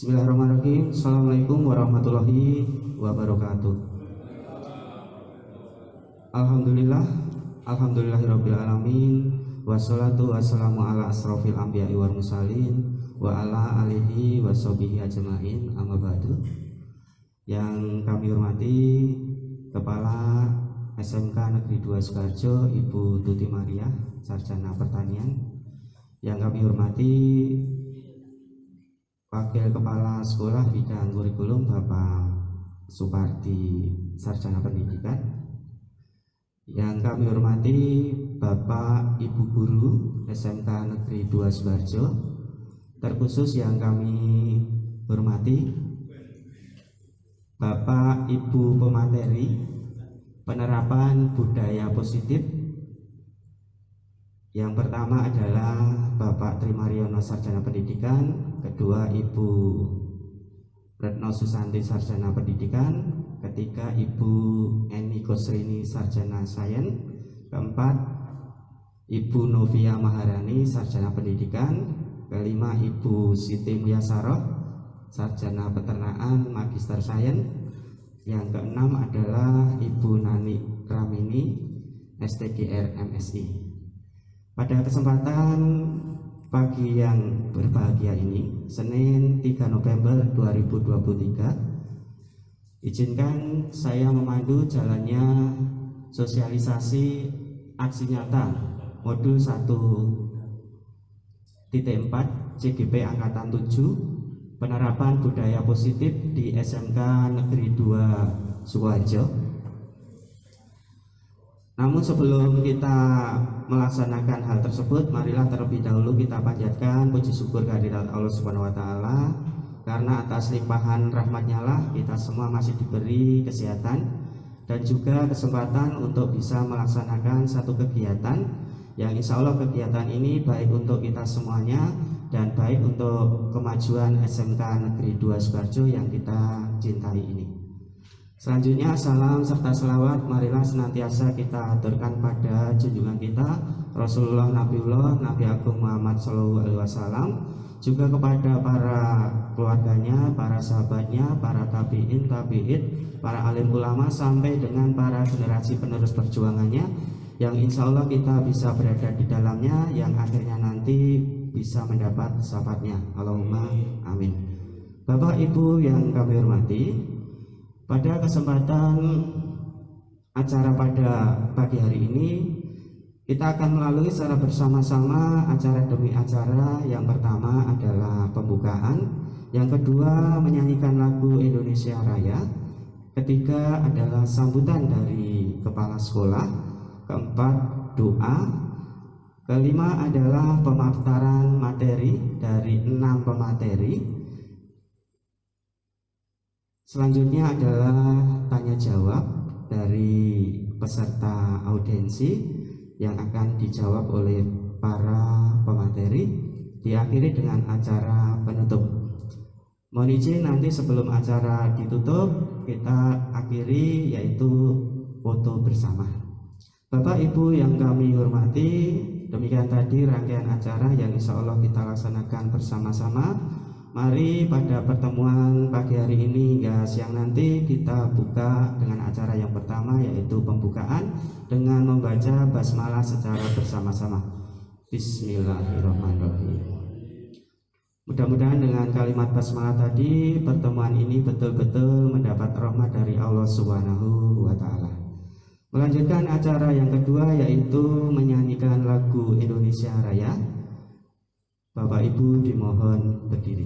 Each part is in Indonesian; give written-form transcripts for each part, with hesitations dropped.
Bismillahirrahmanirrahim. Assalamualaikum warahmatullahi wabarakatuh. Alhamdulillahirabbil alamin. Wassalatu wassalamu ala asrofil anbiya'i wal mursalin wa ala alihi washabihi ajmain. Amma ba'du. Yang kami hormati Kepala SMK Negeri 2 Sukoharjo Ibu Tuti Maria, Sarjana Pertanian. Yang kami hormati Wakil Kepala Sekolah Bidang Kurikulum Bapak Supardi, Sarjana Pendidikan. Yang kami hormati Bapak Ibu Guru SMK Negeri 2 Sukoharjo. Terkhusus yang kami hormati Bapak Ibu pemateri penerapan budaya positif. Yang pertama adalah Bapak Trimariono, Sarjana Pendidikan. Kedua, Ibu Retno Susanti, Sarjana Pendidikan. Ketiga, Ibu Eni Kosrini, Sarjana Sains. Keempat, Ibu Novia Maharani, Sarjana Pendidikan. Kelima, Ibu Siti Muyasaroh, Sarjana Peternakan, Magister Sains. Yang keenam adalah Ibu Nani Ramini, STGR MSI. Pada kesempatan pagi yang berbahagia ini, Senin 3 November 2023, izinkan saya memandu jalannya sosialisasi aksi nyata modul 1.4 CGP Angkatan 7 penerapan budaya positif di SMK Negeri 2 Sukoharjo. Namun sebelum kita melaksanakan hal tersebut, marilah terlebih dahulu kita panjatkan puji syukur kehadirat Allah Subhanahu wa taala, karena atas limpahan rahmat-Nya lah kita semua masih diberi kesehatan dan juga kesempatan untuk bisa melaksanakan satu kegiatan yang insya Allah kegiatan ini baik untuk kita semuanya dan baik untuk kemajuan SMK Negeri 2 Sukoharjo yang kita cintai ini. Selanjutnya, salam serta selawat marilah senantiasa kita aturkan pada junjungan kita Rasulullah Nabiullah Nabi Agung Muhammad SAW, juga kepada para keluarganya, para sahabatnya, para tabi'in, para alim ulama sampai dengan para generasi penerus perjuangannya yang insya Allah kita bisa berada di dalamnya, yang akhirnya nanti bisa mendapat syafaatnya. Allahumma amin. Bapak Ibu yang kami hormati, pada kesempatan acara pada pagi hari ini kita akan melalui secara bersama-sama acara demi acara. Yang pertama adalah pembukaan, yang kedua menyanyikan lagu Indonesia Raya, ketiga adalah sambutan dari kepala sekolah, keempat doa, kelima adalah pemaparan materi dari 6 pemateri. Selanjutnya adalah tanya jawab dari peserta audiensi yang akan dijawab oleh para pemateri, diakhiri dengan acara penutup. Mohon izin nanti sebelum acara ditutup kita akhiri yaitu foto bersama. Bapak Ibu yang kami hormati, demikian tadi rangkaian acara yang insya Allah kita laksanakan bersama-sama. Mari pada pertemuan pagi hari ini hingga siang nanti kita buka dengan acara yang pertama yaitu pembukaan dengan membaca basmalah secara bersama-sama. Bismillahirrahmanirrahim. Mudah-mudahan dengan kalimat basmalah tadi pertemuan ini betul-betul mendapat rahmat dari Allah Subhanahu wa taala. Melanjutkan acara yang kedua yaitu menyanyikan lagu Indonesia Raya. Bapak Ibu dimohon berdiri.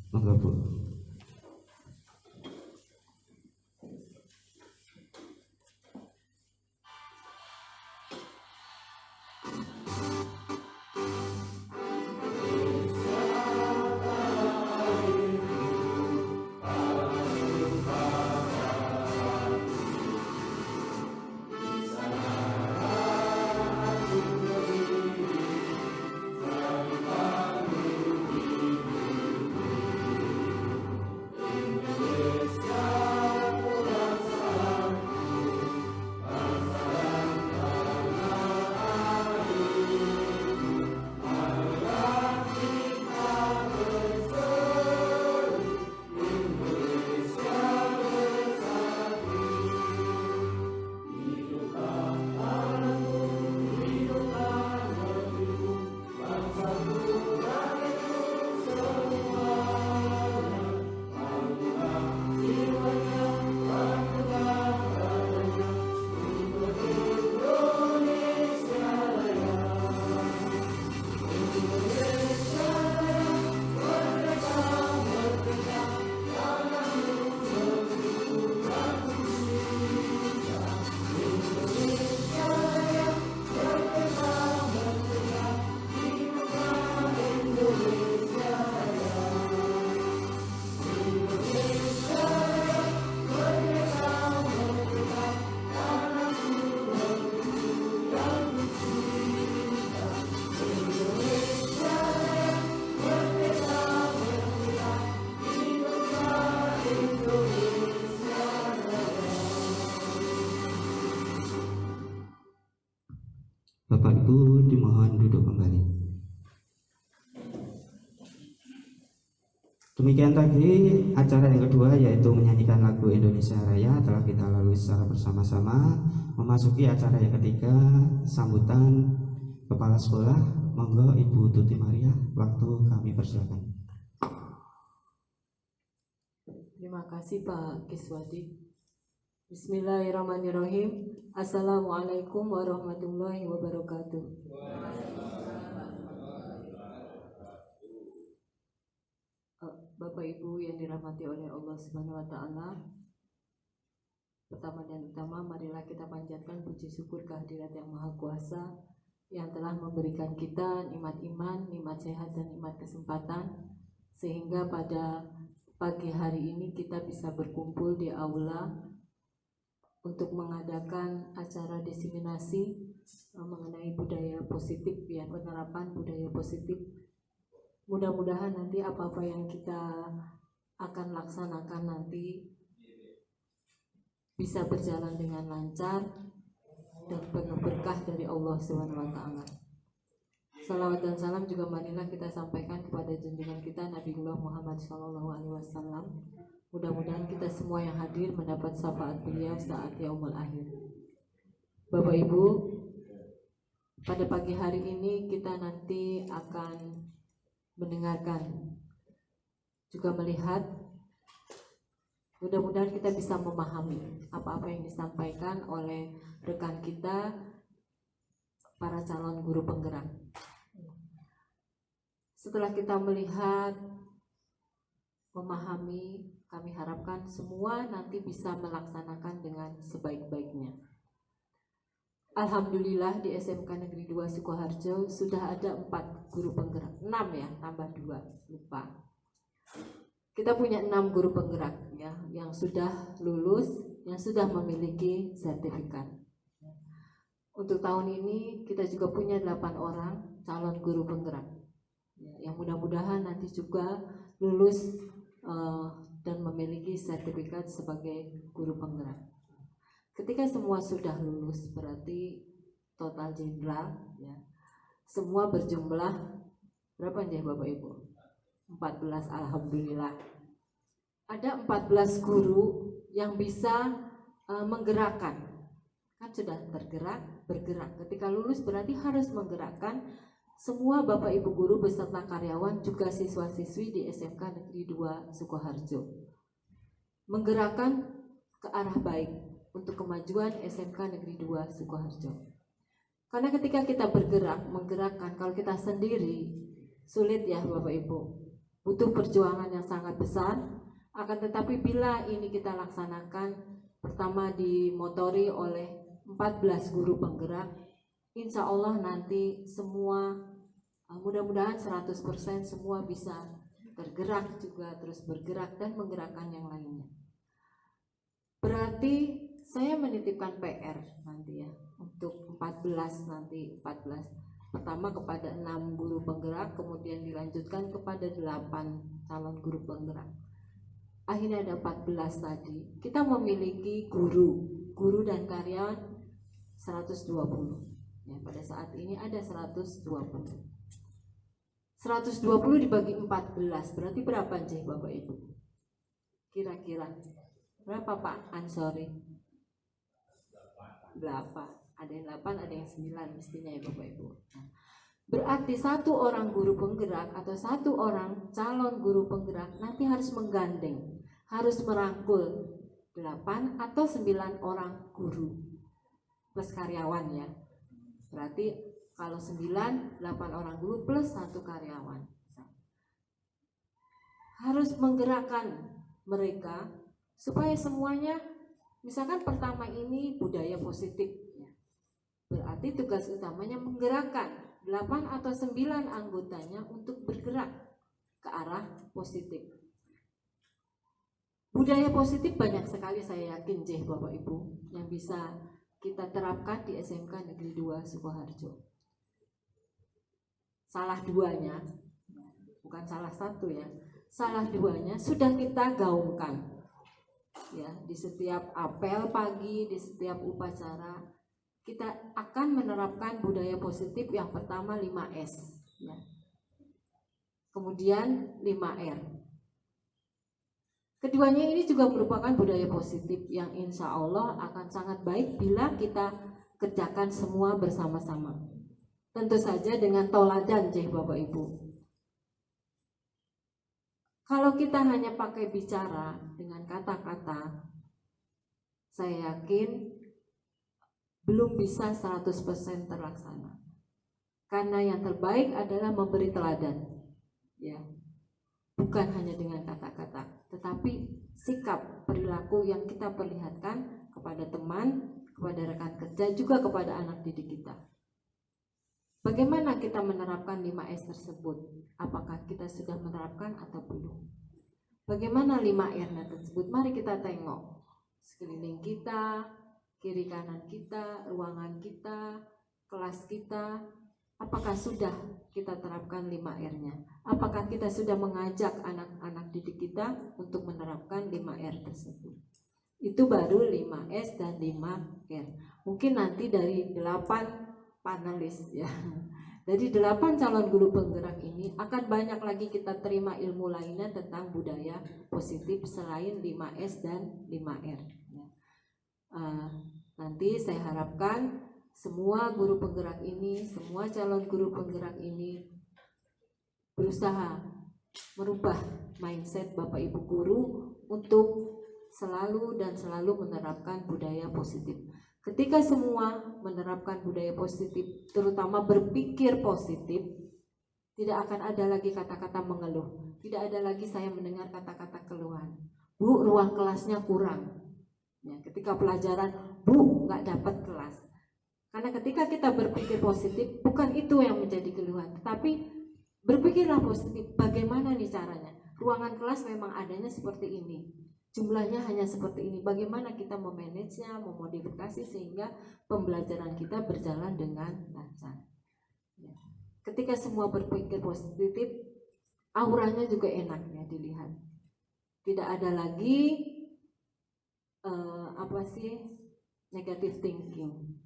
Monggo Bu. Bapak Ibu dimohon duduk kembali. Demikian tadi acara yang kedua yaitu menyanyikan lagu Indonesia Raya telah kita lalui secara bersama-sama. Memasuki acara yang ketiga, sambutan Kepala Sekolah. Monggo Ibu Tuti Maria, waktu kami persilakan. Terima kasih Pak Kiswadi. Bismillahirrahmanirrahim. Assalamualaikum warahmatullahi wabarakatuh. Bapak Ibu yang dirahmati oleh Allah Subhanahu wa taala. Pertama dan utama, marilah kita panjatkan puji syukur kehadirat Yang Maha Kuasa yang telah memberikan kita nikmat iman, nikmat sehat dan nikmat kesempatan sehingga pada pagi hari ini kita bisa berkumpul di aula untuk mengadakan acara diseminasi mengenai budaya positif, ya, penerapan budaya positif. Mudah-mudahan nanti apa-apa yang kita akan laksanakan nanti bisa berjalan dengan lancar dan penuh berkah dari Allah Subhanahu wa taala. Salawat dan salam juga marilah kita sampaikan kepada junjungan kita Nabiullah Muhammad SAW. Mudah-mudahan kita semua yang hadir mendapat syafaat beliau saat yaumul akhir. Bapak Ibu, pada pagi hari ini kita nanti akan mendengarkan, juga melihat, mudah-mudahan kita bisa memahami apa-apa yang disampaikan oleh rekan kita, para calon guru penggerak. Setelah kita melihat, memahami, kami harapkan semua nanti bisa melaksanakan dengan sebaik-baiknya. Alhamdulillah di SMK Negeri 2 Sukoharjo sudah ada 4 guru penggerak, 6 ya, tambah 2, lupa. Kita punya 6 guru penggerak ya, yang sudah lulus, yang sudah memiliki sertifikat. Untuk tahun ini kita juga punya 8 orang calon guru penggerak ya, yang mudah-mudahan nanti juga lulus dan memiliki sertifikat sebagai guru penggerak. Ketika semua sudah lulus berarti total jenderal ya, semua berjumlah berapa nih Bapak Ibu? 14, alhamdulillah. Ada 14 guru yang bisa menggerakkan. Kan sudah bergerak. Ketika lulus berarti harus menggerakkan semua Bapak Ibu guru beserta karyawan juga siswa-siswi di SMK Negeri 2 Sukoharjo. Menggerakkan ke arah baik. untuk kemajuan SMK Negeri 2 Sukoharjo. Karena ketika kita bergerak, menggerakkan, kalau kita sendiri sulit ya Bapak Ibu, butuh perjuangan yang sangat besar. Akan tetapi bila ini kita laksanakan, pertama dimotori oleh 14 guru penggerak, insya Allah nanti semua mudah-mudahan 100% semua bisa tergerak juga, terus bergerak dan menggerakkan yang lainnya. Berarti saya menitipkan PR nanti ya untuk 14 nanti 14. Pertama kepada 6 guru penggerak, kemudian dilanjutkan kepada 8 calon guru penggerak. Akhirnya ada 14 tadi. Kita memiliki guru dan karyawan 120. Ya, pada saat ini ada 120. 120 dibagi 14 berarti berapa Jih Bapak Ibu? Kira-kira berapa Pak Ansori? 8. Ada yang 8, ada yang 9 mestinya ya Bapak Ibu. Berarti satu orang guru penggerak atau satu orang calon guru penggerak nanti harus menggandeng, harus merangkul 8 atau 9 orang guru plus karyawan ya. Berarti kalau 9, 8 orang guru plus 1 karyawan. Harus menggerakkan mereka supaya semuanya, misalkan pertama ini budaya positif ya. Berarti tugas utamanya menggerakkan 8 atau 9 anggotanya untuk bergerak ke arah positif. Budaya positif banyak sekali saya yakin Jih Bapak Ibu yang bisa kita terapkan di SMK Negeri 2 Sukoharjo. Salah duanya, bukan salah satu ya, salah duanya sudah kita gaungkan ya, di setiap apel pagi, di setiap upacara kita akan menerapkan budaya positif. Yang pertama 5S ya. Kemudian 5R. Keduanya ini juga merupakan budaya positif yang insya Allah akan sangat baik bila kita kerjakan semua bersama-sama. Tentu saja dengan toladan Jih Bapak Ibu. Kalau kita hanya pakai bicara dengan kata-kata, saya yakin belum bisa 100% terlaksana. Karena yang terbaik adalah memberi teladan. Ya. Bukan hanya dengan kata-kata, tetapi sikap perilaku yang kita perlihatkan kepada teman, kepada rekan kerja, juga kepada anak didik kita. Bagaimana kita menerapkan 5S tersebut? Apakah kita sudah menerapkan atau belum? Bagaimana 5R tersebut? Mari kita tengok sekeliling kita, kiri kanan kita, ruangan kita, kelas kita. Apakah sudah kita terapkan 5R-nya? Apakah kita sudah mengajak anak-anak didik kita untuk menerapkan 5R tersebut? Itu baru 5S dan 5R. Mungkin nanti dari 8 panelis ya. Dari 8 calon guru penggerak ini akan banyak lagi kita terima ilmu lainnya tentang budaya positif selain 5S dan 5R ya. Nanti saya harapkan semua guru penggerak ini, semua calon guru penggerak ini berusaha merubah mindset Bapak Ibu guru untuk selalu menerapkan budaya positif. Ketika semua menerapkan budaya positif, terutama berpikir positif, tidak akan ada lagi kata-kata mengeluh. Tidak ada lagi saya mendengar kata-kata keluhan. Bu, ruang kelasnya kurang. Ya, ketika pelajaran, Bu, nggak dapat kelas. Karena ketika kita berpikir positif, bukan itu yang menjadi keluhan, tetapi berpikirlah positif. Bagaimana nih caranya? Ruangan kelas memang adanya seperti ini. Jumlahnya hanya seperti ini. Bagaimana kita memanagenya, memodifikasi sehingga pembelajaran kita berjalan dengan lancar. Ya. Ketika semua berpikir positif, auranya juga enak ya dilihat. Tidak ada lagi negative thinking.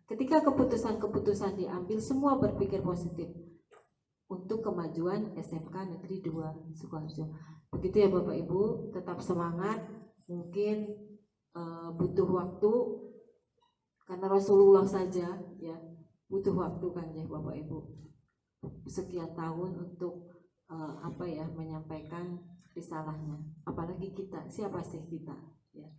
Ketika keputusan-keputusan diambil, semua berpikir positif untuk kemajuan SMK Negeri 2 Sukoharjo. Begitu ya Bapak Ibu, tetap semangat. Mungkin butuh waktu karena Rasulullah saja ya butuh waktu kan ya Bapak Ibu, sekian tahun untuk menyampaikan risalahnya. Apalagi kita, siapa sih kita ya.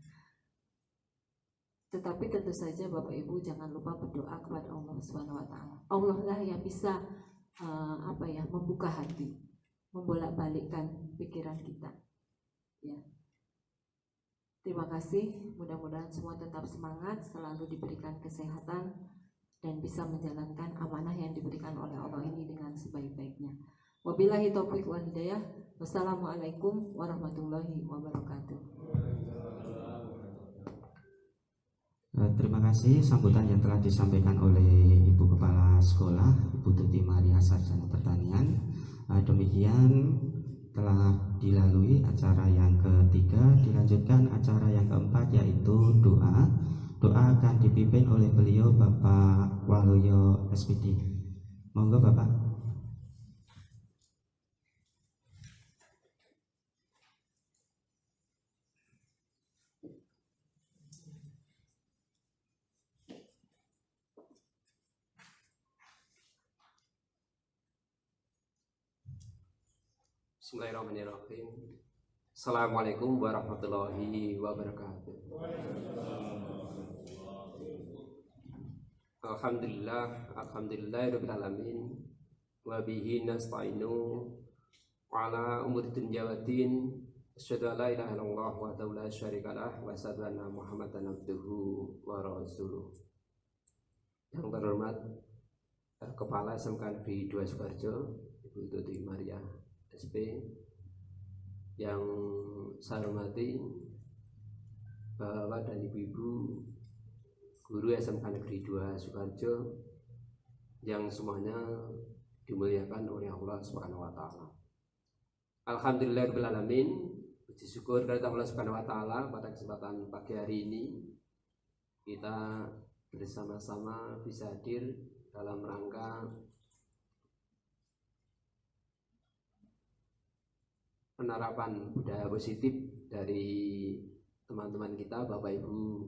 Tetapi tentu saja Bapak Ibu jangan lupa berdoa kepada Allah Subhanahu wa taala. Allah lah yang bisa membuka hati, membolak-balikkan pikiran kita. Ya. Terima kasih, mudah-mudahan semua tetap semangat, selalu diberikan kesehatan dan bisa menjalankan amanah yang diberikan oleh Allah ini dengan sebaik-baiknya. Wabillahi taufiq wal hidayah. Wassalamualaikum warahmatullahi wabarakatuh. Terima kasih sambutan yang telah disampaikan oleh Ibu Kepala Sekolah, Ibu Tuti Maria Sarjana Pertanian. Demikian telah dilalui acara yang ketiga, dilanjutkan acara yang keempat yaitu doa. Doa akan dipimpin oleh beliau Bapak Waluyo SPD. Monggo Bapak. Bismillahirrahmanirrahim. Assalamualaikum warahmatullahi wabarakatuh. Alhamdulillahirabbil alamin wa bihi nasta'inu ala umuri dunya waddin. Asyhadu an la ilaha illallah wahdahu la syarikalah wa asyhadu anna Muhammadan abduhu wa rasuluh. Yang terhormat Kepala SMK Negeri 2 Sukoharjo, Ibu Tuti Maria SP, yang saya hormati Bapak dan Ibu-ibu guru SMK Negeri 2 Sukoharjo yang semuanya dimuliakan oleh Allah Subhanahu wa taala. Alhamdulillahirabbil alamin. Puji syukur kepada Allah Subhanahu wa taala pada kesempatan pagi hari ini kita bersama-sama bisa hadir dalam rangka penerapan budaya positif dari teman-teman kita, Bapak Ibu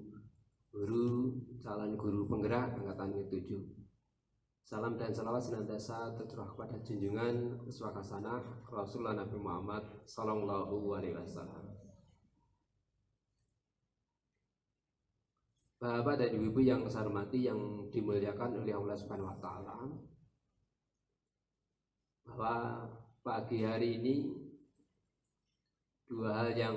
guru, calon guru penggerak angkatan ke-7. Salam dan salawat senantiasa tercurah kepada junjungan Uswah Rasulullah Nabi Muhammad sallallahu alaihi wasallam. Bapak dan Ibu yang saya hormati, yang dimuliakan oleh Allah Subhanahu wa taala, bahwa pagi hari ini dua hal yang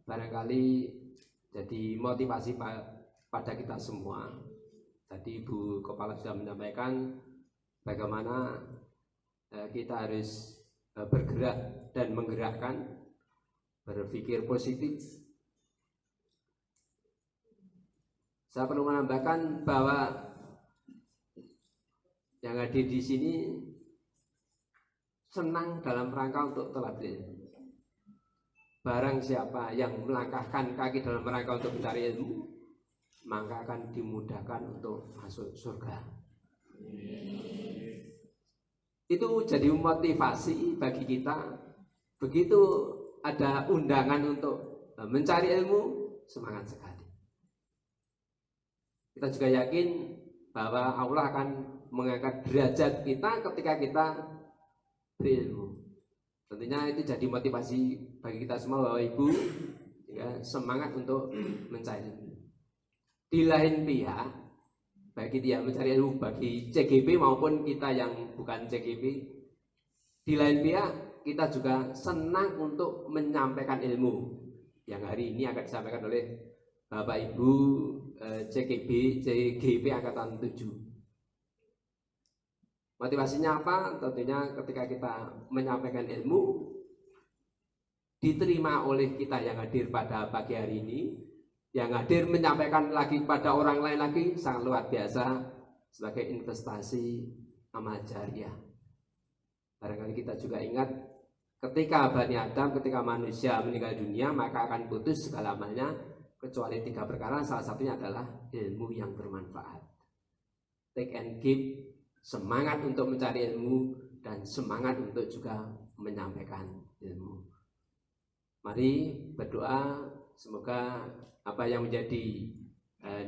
barangkali jadi motivasi pada kita semua. Tadi Ibu Kepala sudah menyampaikan bagaimana kita harus bergerak dan menggerakkan, berpikir positif. Saya perlu menambahkan bahwa yang hadir di sini senang dalam rangka untuk teladan. Barang siapa yang melangkahkan kaki dalam rangka untuk mencari ilmu, maka akan dimudahkan untuk masuk surga. Itu jadi motivasi bagi kita. Begitu ada undangan untuk mencari ilmu, semangat sekali. Kita juga yakin bahwa Allah akan mengangkat derajat kita ketika kita berilmu. Tentunya itu jadi motivasi bagi kita semua, Bapak Ibu, ya, semangat untuk mencari ilmu. Di lain pihak, bagi dia mencari ilmu, bagi CGP maupun kita yang bukan CGP, di lain pihak kita juga senang untuk menyampaikan ilmu yang hari ini akan disampaikan oleh Bapak Ibu CGP angkatan 7. Motivasinya apa? Tentunya ketika kita menyampaikan ilmu diterima oleh kita yang hadir pada pagi hari ini, yang hadir menyampaikan lagi pada orang lain lagi, sangat luar biasa sebagai investasi amal jariah. Barangkali kita juga ingat ketika Bani Adam, ketika manusia meninggal dunia, maka akan putus segala amalnya kecuali 3 perkara, salah satunya adalah ilmu yang bermanfaat. Take and give, semangat untuk mencari ilmu dan semangat untuk juga menyampaikan ilmu. Mari berdoa semoga apa yang menjadi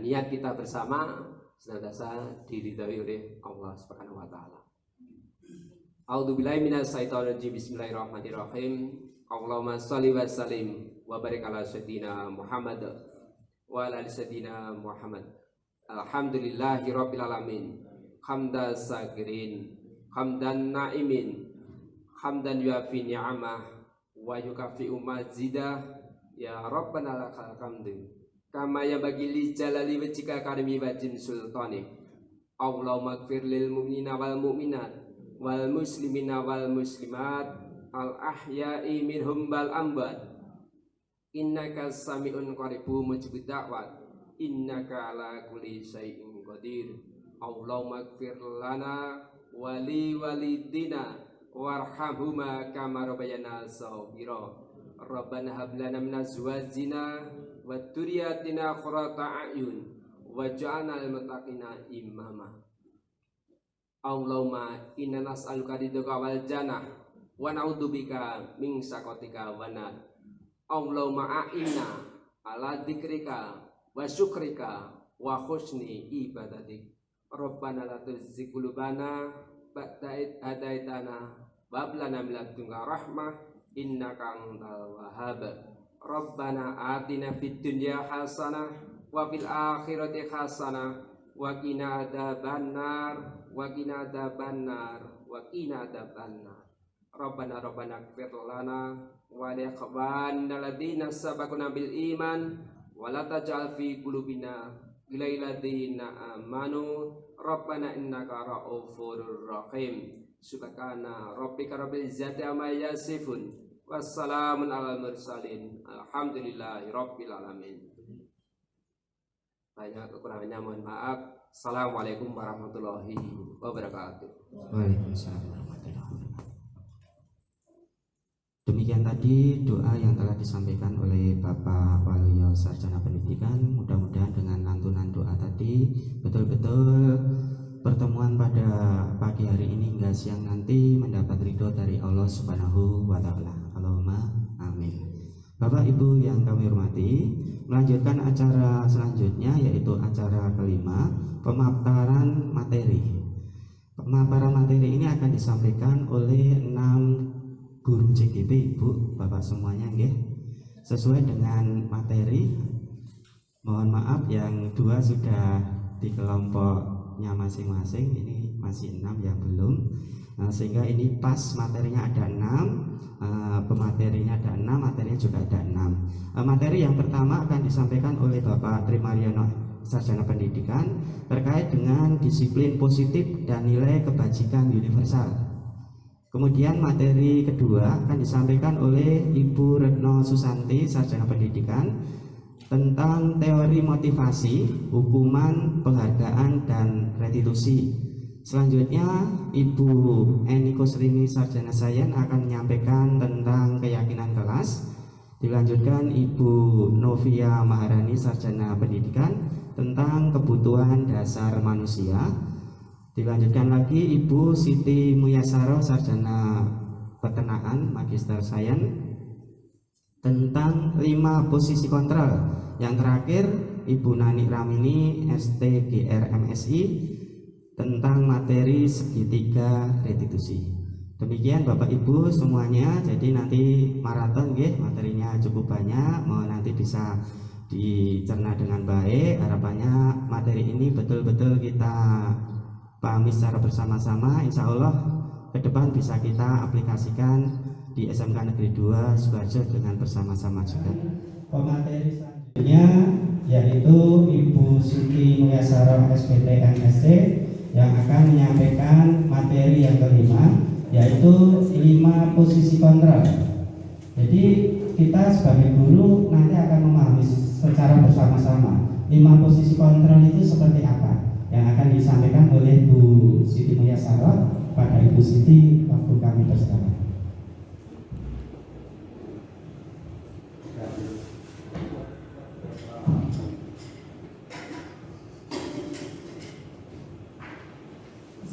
niat kita bersama senantiasa diridhoi oleh Allah Subhanahu wa taala. A'udzubillahi minasyaitonir rajim. Bismillahirrahmanirrahim. Allahumma shalli wa sallim wa barik ala sayyidina Muhammad wa ala ali sayyidina Muhammad. Alhamdulillahi rabbil alamin. Hamdan sakirin, hamdan naimin, hamdan yuafi ni'amah wa yukafi'u mazidah. Ya Rabbana lakal hamdu kama yabagi li jalali wajhika karimi wajin sultanik. Allahumma ighfir lil mu'minina wal mu'minat wal muslimina wal muslimat al ahya'i minhum wal amwat. Innaka sami'un qaribun mujibud da'wat. Innaka ala kulli syai'in qadir. Allahumma ighfir lana wali walidina warhamhuma kama rabbayana shaghira. Rabbana hab lana min azwajina wa dzurriyyatina qurrata a'yun waj'alna lil muttaqina imama. Allahumma inna nas'aluka ridhaka wal jannah wa na'udzubika min sakhatika wan nar. Allahumma a'inna ala dzikrika wa syukrika wa husni ibadatik. Rabbana la tuzigh qulubana ba'da idh hadaitana wa hab lana min ladunka rahmah innaka antal wahhab. Rabbana atina fid dunya hasanah wa fil akhirati hasanah wa qina adzabannar wa qina adzabannar wa qina adzabannar. Rabbana ighfir lana wa li ikhwanina alladziina sabaquna bil iman wa la taj'al fi qulubina ghillal ladzina amanu. Rabbana innaka ra'ufur rahim. Subhana rabbika rabbil izzati amma yasifun wassalamun alal mursalin alhamdulillahi rabbil alamin. Banyak kekurangannya mohon maaf. Assalamualaikum warahmatullahi wabarakatuh. Waalaikumsalam warahmatullahi wabarakatuh. Demikian tadi doa yang telah disampaikan oleh Bapak Waluyo Sarjana Pendidikan. Mudah-mudahan dengan lantunan doa tadi betul-betul pertemuan pada pagi hari ini hingga siang nanti mendapat ridho dari Allah Subhanahu wa Ta'ala. Allahumma amin. Bapak Ibu yang kami hormati, melanjutkan acara selanjutnya yaitu acara kelima, pemaparan materi. Pemaparan materi ini akan disampaikan oleh 6 guru CGP, Ibu, Bapak semuanya, nggih. Sesuai dengan materi. Mohon maaf yang 2 sudah di kelompoknya masing-masing, ini masih 6 yang belum. Sehingga ini pas materinya ada 6, pematerinya ada 6, materinya juga ada 6. Materi yang pertama akan disampaikan oleh Bapak Trimaryono Sarjana Pendidikan terkait dengan disiplin positif dan nilai kebajikan universal. Kemudian materi kedua akan disampaikan oleh Ibu Retno Susanti Sarjana Pendidikan tentang teori motivasi, hukuman, penghargaan, dan restitusi. Selanjutnya Ibu Eni Kusrimi Sarjana Sains akan menyampaikan tentang keyakinan kelas. Dilanjutkan Ibu Novia Maharani Sarjana Pendidikan tentang kebutuhan dasar manusia. Dilanjutkan lagi Ibu Siti Muyasaro Sarjana Peternakan Magister Sains tentang 5 posisi kontrol. Yang terakhir Ibu Nani Ramini STGR MSI tentang materi segitiga restitusi. Demikian Bapak Ibu semuanya. Jadi nanti maraton nggih, materinya cukup banyak, mau nanti bisa dicerna dengan baik. Harapannya materi ini betul-betul kita pahami secara bersama-sama. Insya Allah ke depan bisa kita aplikasikan di SMK Negeri 2 Sukoharjo dengan bersama-sama juga. Pemateri selanjutnya yaitu Ibu Siti Mulyasaro SPT MSc yang akan menyampaikan materi yang kelima, yaitu 5 posisi kontrol. Jadi kita sebagai guru nanti akan memahami secara bersama-sama 5 posisi kontrol itu seperti apa, yang akan disampaikan oleh Bu Siti Mulyasaro pada Ibu Siti waktu kami bersama.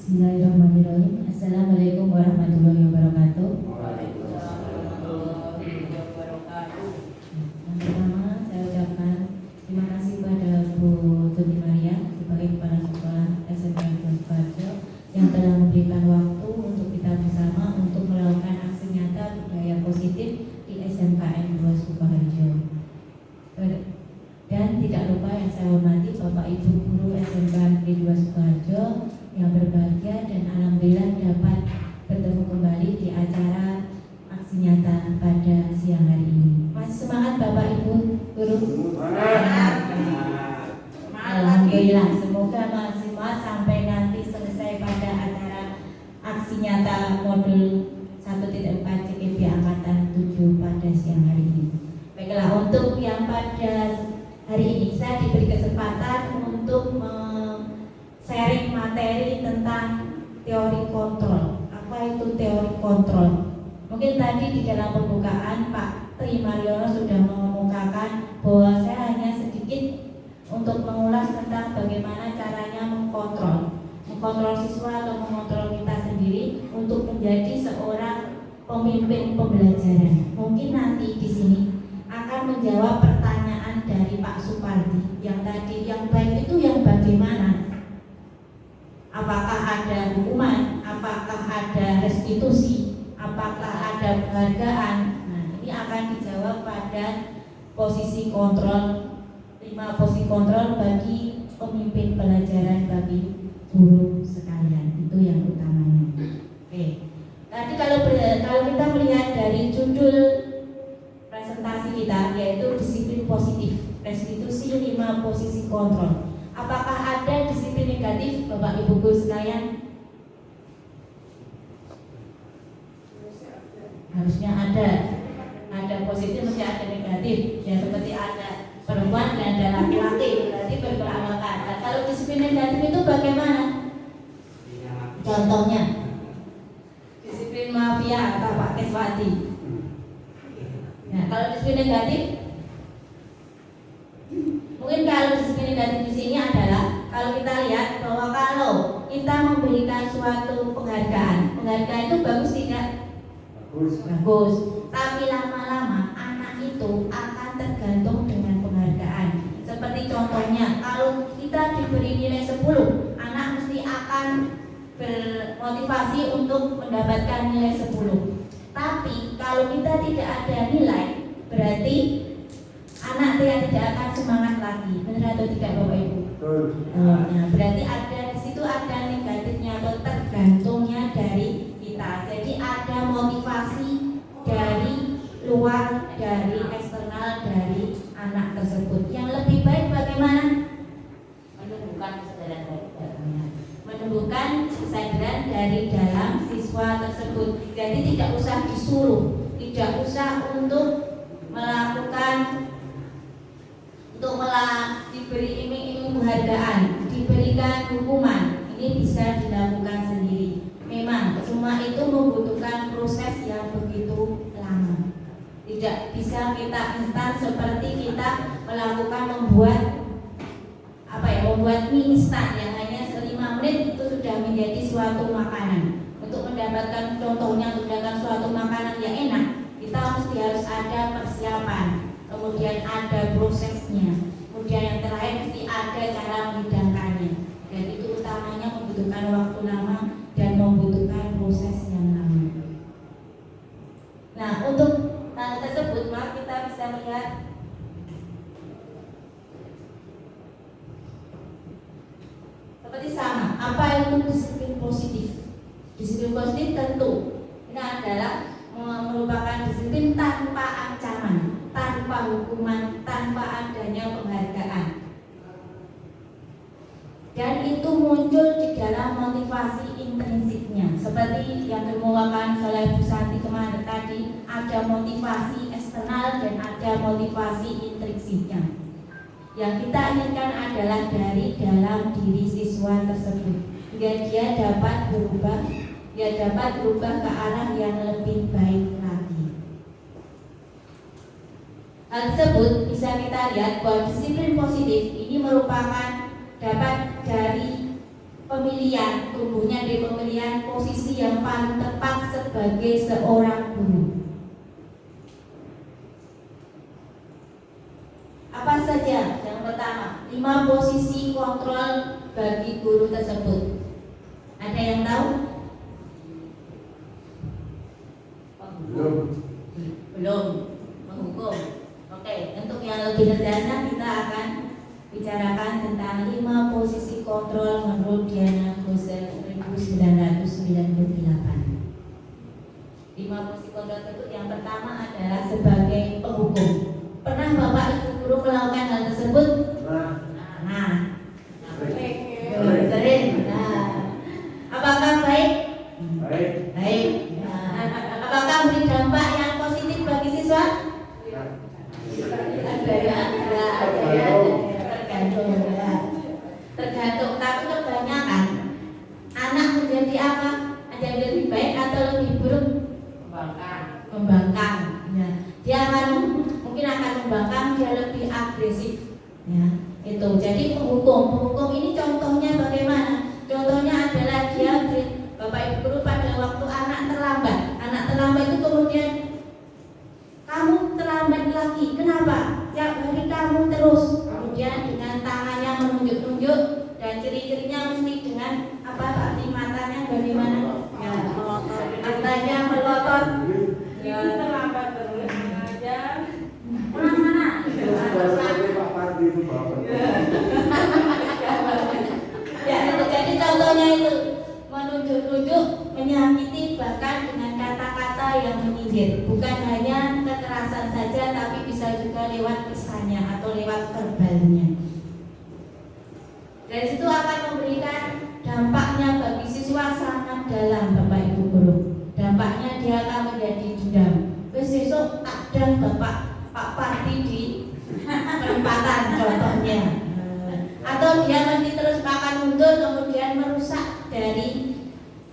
Bismillahirrahmanirrahim. Assalamualaikum warahmatullahi wabarakatuh. Yang pertama saya ucapkan terima kasih kepada Bu Tuti Maria sebagai kepala sekolah SMK Negeri Sukoharjo yang telah memberikan waktu untuk kita bersama untuk melakukan aksi nyata budaya positif di SMKN 2 Sukoharjo. Ibu guru SMK Negeri 2 Sukoharjo yang berbahagia, dan alhamdulillah dapat bertemu kembali di acara aksi nyata pada siang hari ini. Masih semangat Bapak Ibu guru? Alhamdulillah, semoga masih semangat sampai nanti selesai pada acara aksi nyata modul 1.4 CKB Angkatan 7 pada siang hari ini. Baiklah, untuk yang pada hari ini saya diberi kesempatan untuk sharing materi tentang teori kontrol. Apa itu teori kontrol? Mungkin tadi di dalam pembukaan Pak Tri Mariono sudah mengemukakan bahwa saya hanya sedikit untuk mengulas tentang bagaimana caranya mengkontrol siswa atau mengontrol kita sendiri untuk menjadi seorang pemimpin pembelajaran. Mungkin nanti di sini akan menjawab pertanyaan dari Pak Supardi yang tadi, yang baik itu yang bagaimana? Apakah ada hukuman? Apakah ada restitusi? Apakah ada penghargaan? Nah, ini akan dijawab pada posisi kontrol, 5 posisi kontrol bagi pemimpin pelajaran, bagi guru sekalian. Itu yang utamanya. Oke. Tadi kalau kita melihat dari judul presentasi kita, yaitu disiplin positif, restitusi 5 posisi kontrol. Apakah ada disiplin negatif, Bapak Ibu guru sekalian? Harusnya ada positif, mesti ada negatif. Ya, seperti ada perempuan dan ada laki-laki, berarti berkelamakan. Nah, kalau disiplin negatif itu bagaimana? Contohnya disiplin mafia atau Pak Keswati. Nah, kalau disiplin negatif, mungkin kalau disiplin negatif di sini adalah kalau kita lihat bahwa kalau kita memberikan suatu penghargaan itu bagus tidak? Bagus. Tapi lama-lama anak itu akan tergantung dengan penghargaan. Seperti contohnya, kalau kita diberi nilai 10, anak mesti akan bermotivasi untuk mendapatkan nilai 10. Tapi kalau kita tidak ada nilai, berarti anak tidak akan semangat lagi. Benar atau tidak Bapak Ibu? Nah, berarti ada di situ ada negatifnya atau tergantungnya dari kita. Jadi ada motivasi dari luar, dari eksternal dari anak tersebut. Yang lebih baik bagaimana? Menumbuhkan kesadaran dari dalam siswa tersebut. Jadi tidak usah disuruh, tidak usah untuk melakukan diberi iming-iming penghargaan, diberikan hukuman. Ini bisa dilakukan sendiri. Memang semua itu membutuhkan proses yang begitu lama. Tidak bisa kita instan seperti kita membuat mie instan yang hanya 5 menit itu sudah menjadi suatu makanan. Untuk mendapatkan contohnya, untuk mendapatkan suatu makanan yang enak, kita harus ada persiapan, kemudian ada prosesnya, kemudian yang terakhir mesti ada cara menghidangkannya. Dan itu utamanya membutuhkan waktu lama dan membutuhkan proses yang lama. Nah, untuk hal tersebut maka kita bisa melihat seperti sama. Apa itu disiplin positif? Disiplin positif tentu ini adalah merupakan disiplin tanpa ancaman, tanpa hukuman, tanpa adanya penghargaan. Dan itu muncul di dalam motivasi intrinsiknya. Seperti yang dikemukakan oleh Bu Santi kemarin tadi, ada motivasi eksternal dan ada motivasi intrinsiknya. Yang kita inginkan adalah dari dalam diri siswa tersebut, hingga dia dapat berubah ke arah yang lebih baik lagi. Hal tersebut bisa kita lihat bahwa disiplin positif ini merupakan dapat dari pemilihan, tumbuhnya dari pemilihan posisi yang paling tepat sebagai seorang guru. Apa saja? Yang pertama, 5 posisi kontrol bagi guru tersebut. Ada yang tahu? Belum. Menghukum. Oke, untuk yang lebih detailnya kita akan bicara membicarakan tentang 5 posisi kontrol menurut Diana Gosel 1998. 5 posisi kontrol tersebut yang pertama adalah sebagai penghukum. Pernah Bapak Ibu guru melakukan hal tersebut? Nah, sering. Nah, apakah baik? Baik. Nah, apakah beri dampak yang positif bagi siswa? Ada ya. Tergantung. Tapi kebanyakan anak menjadi apa? Menjadi lebih baik atau lebih buruk? Membangkang. Ya. Dia mungkin akan membangkang, dia lebih agresif. Ya, itu. Jadi penghukum ini contohnya bagaimana? Contohnya adalah dia Bapak Ibu guru pada waktu anak terlambat itu kemudian kamu terlambat lagi. Kenapa? Tiap hari kamu terus. Kemudian dengan tangannya menunjuk-nunjuk dan ciri-cirinya mesti dengan apa? Arti matanya bagaimana? Ya, matanya melotot. Ya, terlambat terus aja. Mana? Ya, jadi contohnya itu menunjuk-nunjuk, menyakiti, bahkan dengan kata-kata yang menyindir. Bukan hanya kekerasan saja, tapi bisa juga lewat lisannya atau lewat verbalnya. Dari situ akan memberikan dampaknya bagi siswa sangat dalam, Bapak Ibu guru. Dampaknya dia akan menjadi dendam. Besok ada Pak Parti di perempatan contohnya. Atau dia nanti terus akan mundur, kemudian merusak dari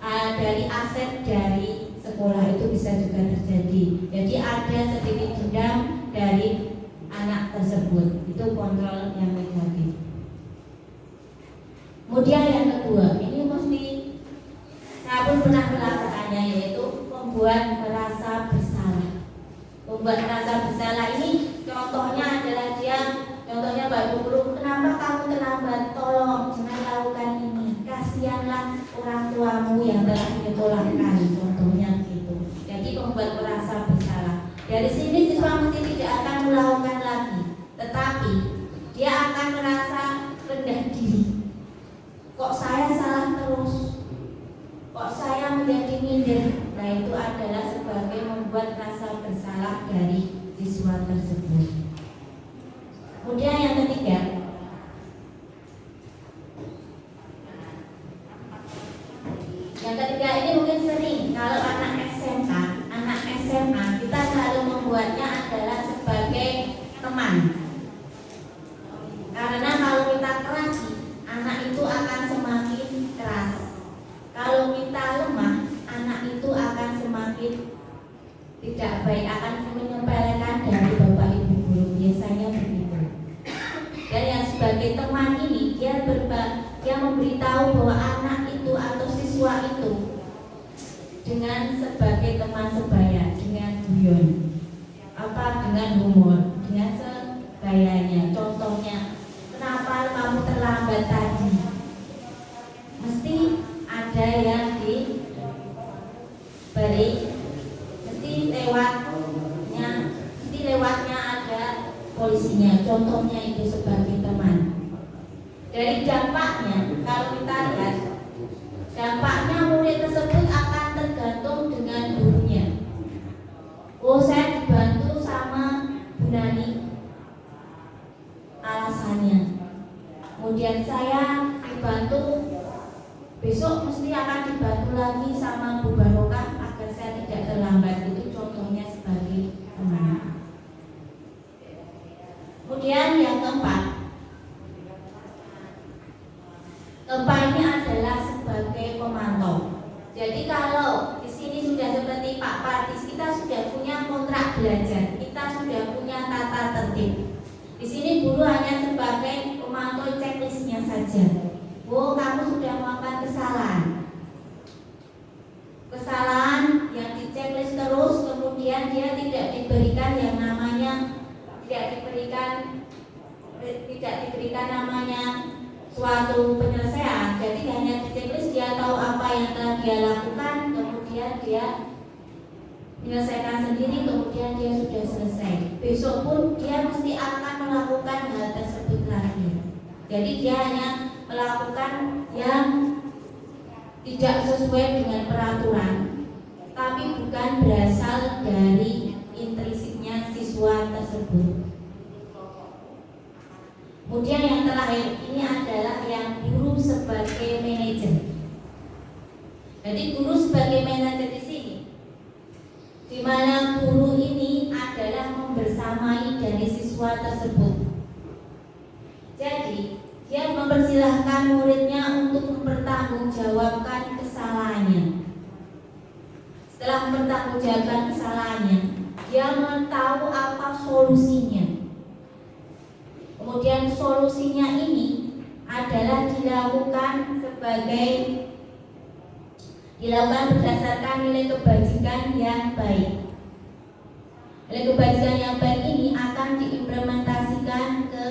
aset dari sekolah, itu bisa juga terjadi. Jadi ada sedikit dendam dari anak tersebut. Itu kontrol yang negatif. Kemudian yang kedua, ini mesti saya pun pernah melakukannya, yaitu membuat merasa bersalah. Membuat merasa bersalah ini contohnya adalah contohnya Mbak Guru, kenapa kamu terlambat? Tolong jangan lakukan ini. Kasihanlah orang tuamu yang telah menyekolahkan. Contohnya gitu. Jadi membuat merasa bersalah. Dari sini siswa mesti tidak akan melakukan lagi, tetapi dia akan merasa rendah diri. Kok saya salah terus? Kok saya menjadi minder? Nah, itu adalah sebagai membuat rasa bersalah dari siswa tersebut. Kemudian yang ketiga, ini mungkin sering kalau anak SMA kita selalu membuatnya adalah sebagai teman. Karena kalau kita keras, anak itu akan semakin keras. Kalau kita lemah, anak itu akan semakin tidak baik, akan menyepelekan dari Bapak Ibu guru, biasanya begitu. Dan yang sebagai teman ini dia memberitahu bahwa anak itu atau siswa itu dengan sebagai teman sebaya, dengan guyon, dengan humor, dengan sebayanya. Contohnya, kenapa kamu terlambat tadi? Mesti ada yang diberi, mesti lewatnya ada polisinya. Contohnya itu sebagai teman. Dari dampaknya, kalau kita lihat, dampaknya murid tersebut akan tergantung dengan gurunya. Oh, saya dibantu sama Bu Nani, alasannya. Kemudian saya dibantu, besok mesti akan dibantu lagi sama Bu Barokah agar saya tidak terlambat. Itu contohnya sebagai teman. Kemudian yang keempat ini adalah sebagai pemantau. Jadi kalau di sini sudah seperti Pak Partis, kita sudah punya kontrak belajar, kita sudah punya tata tertib. Di sini guru hanya sebagai pemantau checklistnya saja. Oh, kamu sudah melakukan kesalahan yang di checklist terus, kemudian dia tidak diberikan yang namanya suatu penyelesaian. Jadi hanya di checklist dia tahu apa yang telah dia lakukan, kemudian dia menyelesaikan sendiri, kemudian dia sudah selesai. Besok pun dia mesti akan melakukan hal tersebut lagi. Jadi dia hanya melakukan yang tidak sesuai dengan peraturan, tapi bukan berasal dari intrinsiknya siswa tersebut. Kemudian yang terakhir ini adalah yang guru sebagai manajer. Jadi guru sebagai manajer di sini, di mana guru ini adalah membersamai dari siswa tersebut. Jadi dia mempersilahkan muridnya untuk mempertanggungjawabkan kesalahannya. Setelah mempertanggungjawabkan kesalahannya, dia mengetahui apa solusinya. Kemudian solusinya ini adalah dilakukan berdasarkan nilai kebajikan yang baik. Nilai kebajikan yang baik ini akan diimplementasikan ke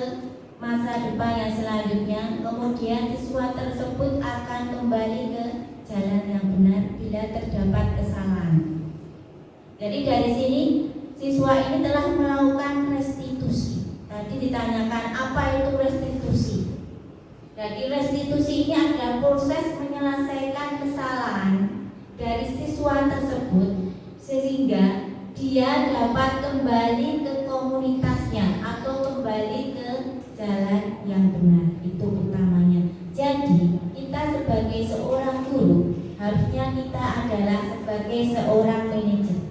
masa depan yang selanjutnya. Kemudian siswa tersebut akan kembali ke jalan yang benar bila terdapat kesalahan. Jadi dari sini siswa ini telah melakukan restitusi. Tadi ditanyakan apa itu restitusi. Jadi restitusi ini adalah proses menyelesaikan kesalahan dari siswa tersebut sehingga dia dapat kembali ke komunitasnya atau kembali ke jalan yang benar. Itu utamanya. Jadi kita sebagai seorang guru harusnya kita adalah sebagai seorang manajer.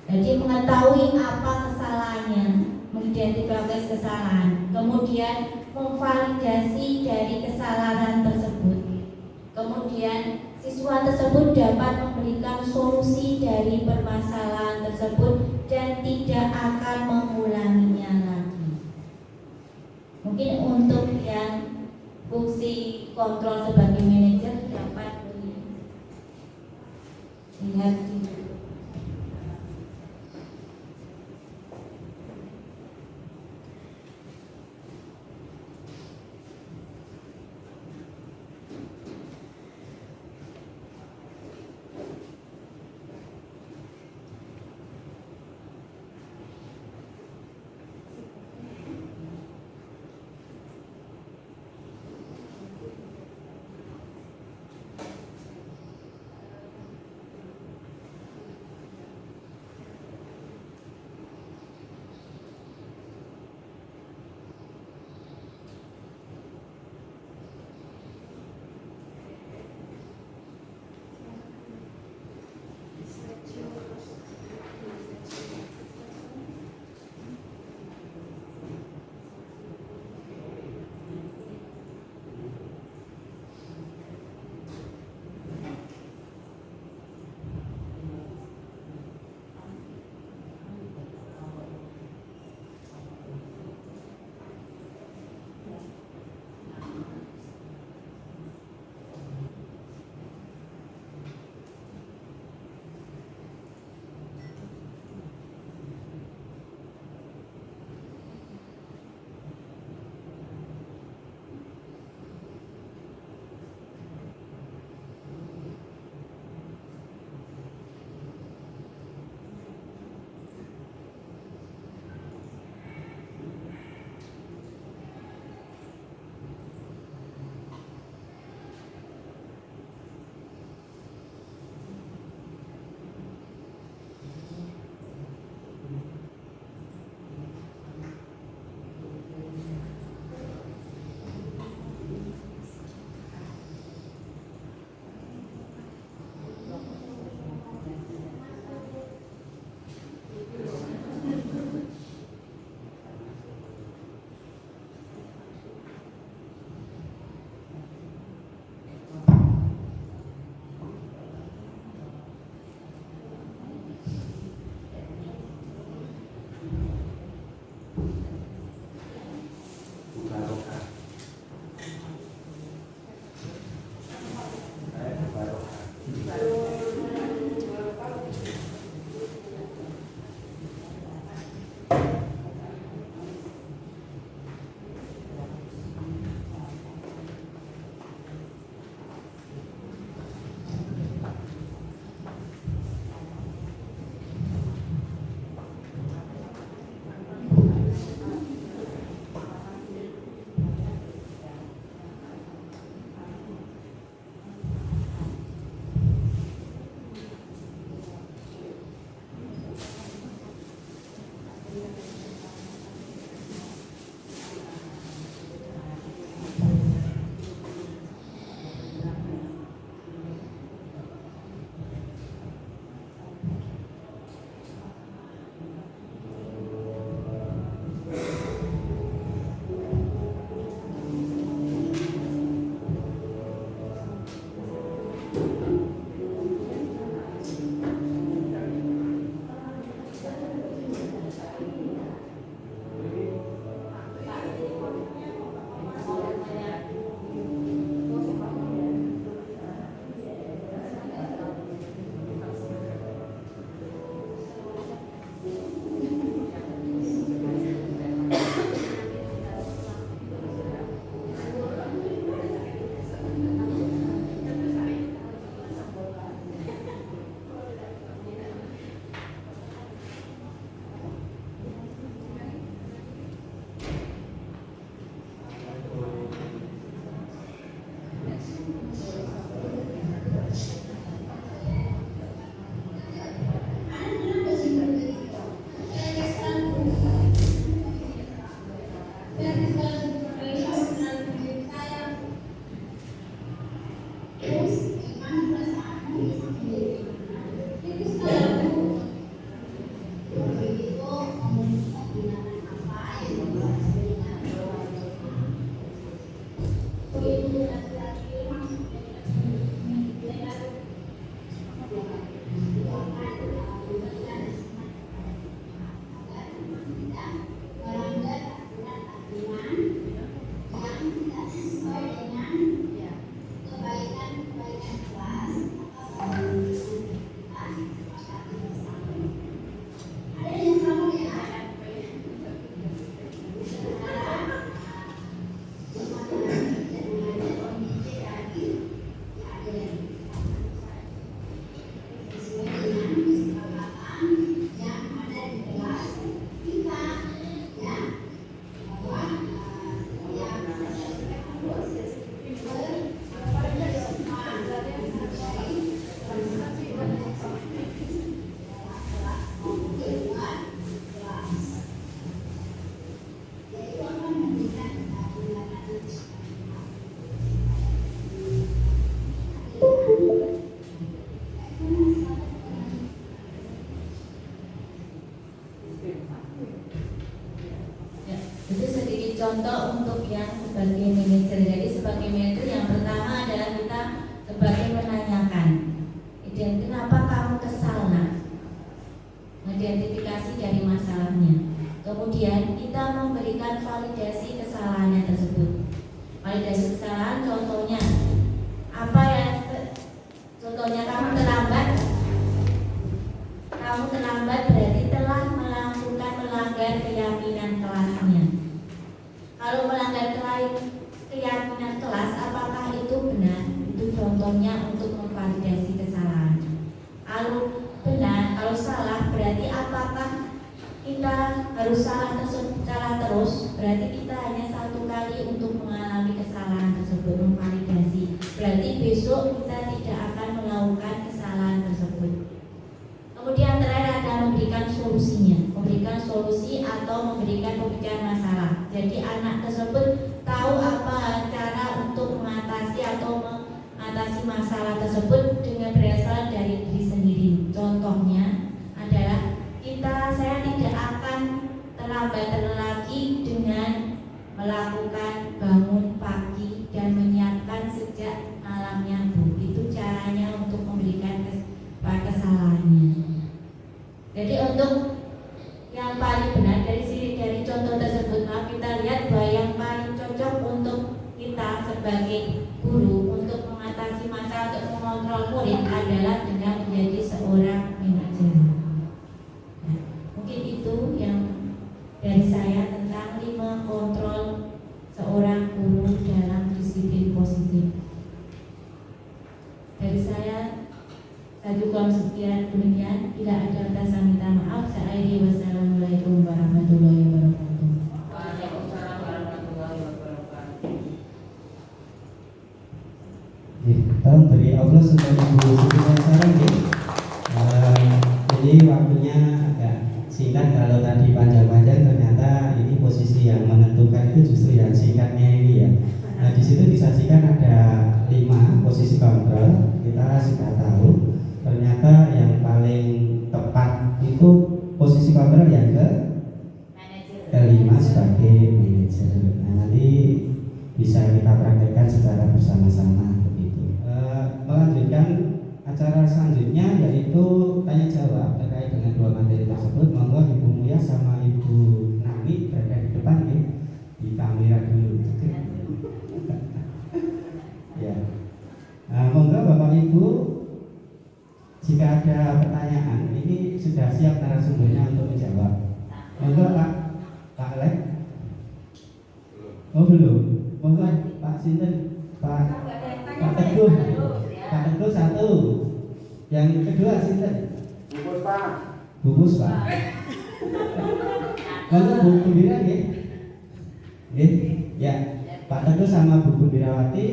Jadi mengetahui apa kesalahannya, mengidentifikasi kesalahan, kemudian memvalidasi dari kesalahan tersebut. Kemudian siswa tersebut dapat memberikan solusi dari permasalahan tersebut dan tidak akan mengulanginya lagi. Mungkin untuk yang fungsi kontrol sebagai manajer dapat dilihat di Ya, itu sedikit contoh untuk yang sebagai manajer. Jadi sebagai manajer yang pertama adalah kita sebagai menanyakan, kenapa kamu kesal nak? Mengidentifikasi dari masalahnya. Kemudian kita memberikan validasi kesalahannya tersebut. Validasi kesalahan contohnya apa ya? Contohnya kamu terlambat berarti telah melakukan melanggar keyakinan kelasnya. Kalau melanggar keyakinan kelas, apakah itu benar? Itu contohnya untuk memvalidasi kesalahan. Kalau benar, kalau salah berarti apakah kita harus salah terus? Berarti kita hanya satu kali untuk mengalami kesalahan tersebut, memvalidasi. Berarti besok kita tidak akan melakukan kesalahan tersebut. Kemudian terakhir ada memberikan solusinya, memberikan solusi atau memberikan pemikiran masalah. Jadi anak tersebut tahu apa cara untuk mengatasi atau mengatasi masalah tersebut dengan berasal dari diri sendiri. Contohnya adalah saya tidak akan terlambat lagi dengan melakukan bangun pagi dan menyiapkan sejak malamnya Bu. Itu caranya untuk memberikan kesalahannya. Jadi untuk yang paling benar dari contoh tersebut, kita lihat bahwa yang paling cocok untuk kita sebagai guru untuk mengatasi masalah, untuk mengontrol murid adalah dengan menjadi seorang manajer. Nah, mungkin itu yang dari saya tentang 5 kontrol seorang guru dalam disiplin positif. Dari saya juga sekian, demikian. Bila ada kata minta maaf. Wassalamualaikum warahmatullahi wabarakatuh. Waalaikumsalam warahmatullahi wabarakatuh. Kita beri aplaus untuk Ibu Siti Sarang ya. Jadi waktunya agak singkat, kalau tadi panjang-panjang ternyata ini posisi yang menentukan itu justru yang singkatnya ini ya. Nah di situ disajikan ada 5 posisi kontrol. Kita sudah tahu ternyata yang paling tepat itu posisi kontrol yang kelima sebagai manajer. Nah nanti bisa kita praktekkan secara bersama-sama begitu. Melanjutkan acara selanjutnya yaitu tanya jawab terkait dengan 2 materi tersebut. Monggo Ibu Muya sama Ibu Nami berada di depan ya, di kamera dulu. Ya. Monggo Bapak Ibu, jika ada pertanyaan, ini sudah siap narasumbernya untuk menjawab. Monggo Pak Alek. Oh belum. Monggo Pak Sinten, Pak Teguh. Pak Teguh 1. Yang kedua Sinten? Bu Puspa. Monggo Bu Gundira nggih. Nggih. Ya. Pak Teguh sama Bu Gundirawati,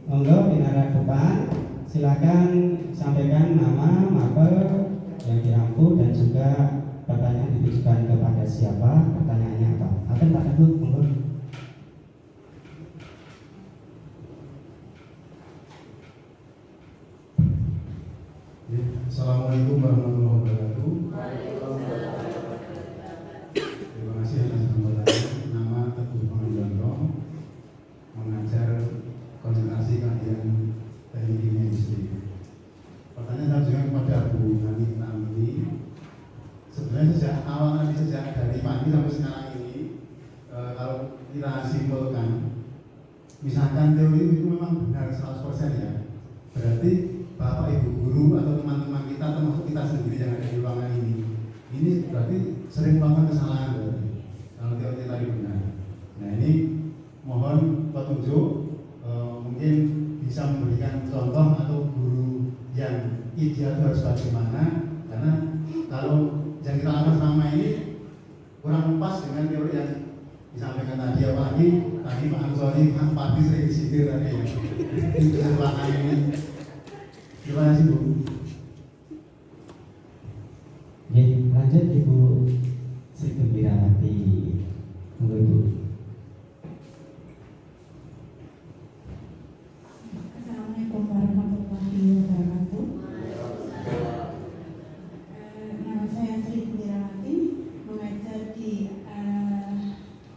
monggo pinara depan. Silakan sampaikan nama, mapel yang diampu dan juga pertanyaan ditujukan kepada siapa, pertanyaannya apa. Akan Pak Teguh, monggo. Assalamualaikum warahmatullahi wabarakatuh. Terima kasih atas kesempatannya. Nama Teguh Mandono, mengajar konsentrasi literasi kajian dari dirinya sendiri. Pertanyaan saya juga kepada Bu Nani Tamini, sebenarnya sejak awal nanti, sejak dari pagi sampai sekarang ini, kalau kita simpulkan, misalkan teori itu memang benar 100% ya, berarti Bapak Ibu guru atau teman-teman kita, termasuk kita sendiri yang ada di ruangan ini berarti sering melakukan kesalahan berarti, kalau teori tadi benar. Nah ini mohon petunjuk, mungkin bisa memberikan contoh atau guru yang ideal itu harus bagaimana, karena kalau yang kita lakukan selama ini kurang pas dengan teori yang disampaikan tadi, apalagi tadi Pak Ansori, Pak Fadli sering disindir tadi ya di kesempatan ini. Terima kasih Bu. Ya, lanjut Ibu Sri Gembirawati. Monggo Ibu. Assalamualaikum warahmatullahi wabarakatuh. Nama saya Sri Gembirawati, mengajar di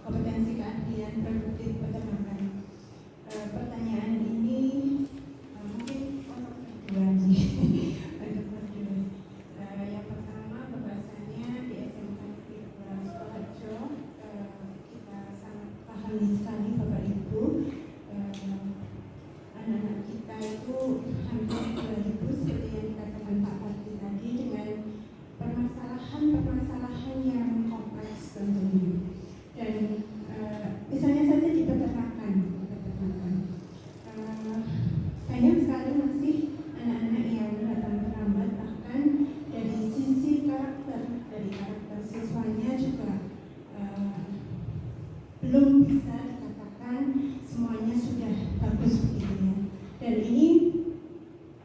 kompetensi keahlian produktif peternakan. Pertanyaan ini mungkin untuk berdua nih. Yang pertama, bahwasannya di SMK Negeri 2 Sukoharjo kita sangat pahami sekali Bapak Ibu, anak-anak kita itu hampir 2.000 seperti yang dikatakan Pak Fadli tadi, dengan permasalahan yang kompleks tentunya. Dan misalnya saja di peternakan, banyak sekali masih anak-anak yang datang terlambat, bahkan dari sisi karakter siswanya juga belum bisa dikatakan semuanya sudah bagus begitu ya. Dan ini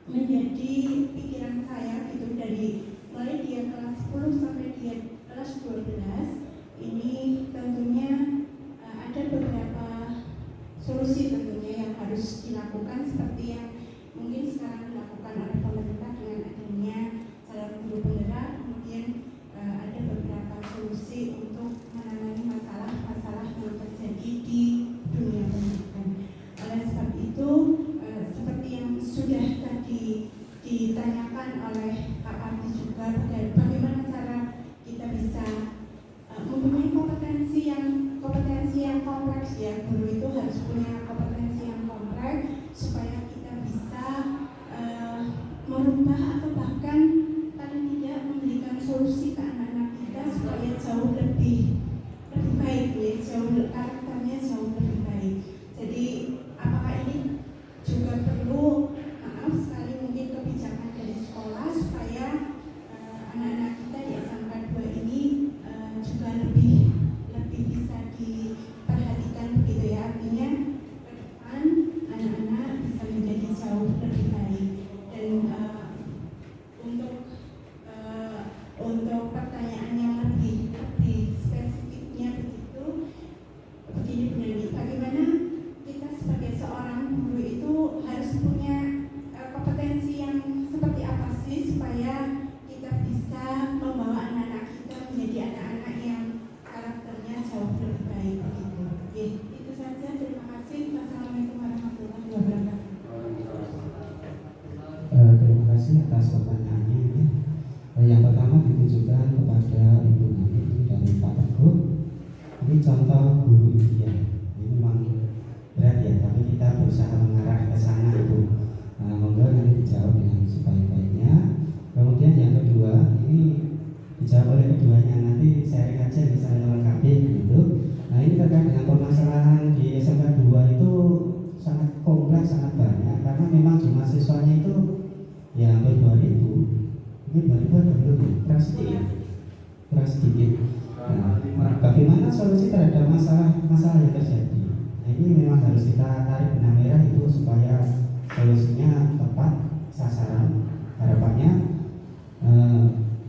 menjadi pikiran saya gitu, dari mulai dia kelas 10 sampai dia kelas 12 ini tentunya ada beberapa solusi tentunya yang harus dilakukan, seperti yang mungkin sekarang dilakukan oleh pemerintah dengan adanya calon guru penggerak. Kemudian ada beberapa solusi untuk menangani masalah-masalah yang terjadi di dunia pendidikan. Oleh sebab itu, seperti yang sudah tadi ditanyakan oleh Pak Arti juga, bagaimana cara kita bisa mempunyai kompetensi yang kompleks ya. Guru itu harus punya kompetensi yang kompleks supaya kita bisa merubah atau bahkan paling tidak memberikan solusi ke anak-anak kita supaya jauh lebih baik ya, karakternya jauh lebih baik. Jadi apakah ini juga perlu, maaf sekali, mungkin kebijakan dari sekolah supaya anak-anak kita di SMK 2 ini juga lebih bisa diperhatikan begitu ya. Artinya ke depan anak-anak bisa menjadi jauh lebih baik. Dan untuk pertanyaan yang lebih spesifiknya begitu, begini Bu Nani, bagaimana kita sebagai seorang guru itu harus punya kompetensi yang seperti apa sih supaya kita bisa membawa anak-anak kita menjadi anak-anak yang karakternya jauh lebih baik begitu. Oke, itu saja. Terima kasih. Wassalamualaikum warahmatullahi wabarakatuh. Terima kasih atas pertanyaannya ya. Yang pertama ditujukan kepada Ibu Nani dari Pak Teguh. Ini contoh guru ideal. Ini memang berat ya, tapi kita berusaha mengarah ke sana Ibu. Monggo nanti dijawab dengan sebaik-baiknya. Kemudian yang kedua, ini dijawab oleh keduanya, nanti sharing aja bisa melengkapi gitu. Nah ini terkait dengan permasalahan di SMK 2 itu sangat kompleks, sangat banyak, karena memang jumlah siswanya itu ya hampir 2.000. Ini 2.000 ada belum ya? Kurang sedikit. Nah, bagaimana solusi terhadap masalah yang terjadi? Nah, ini memang harus kita tarik benang merah itu supaya solusinya tepat sasaran. Harapannya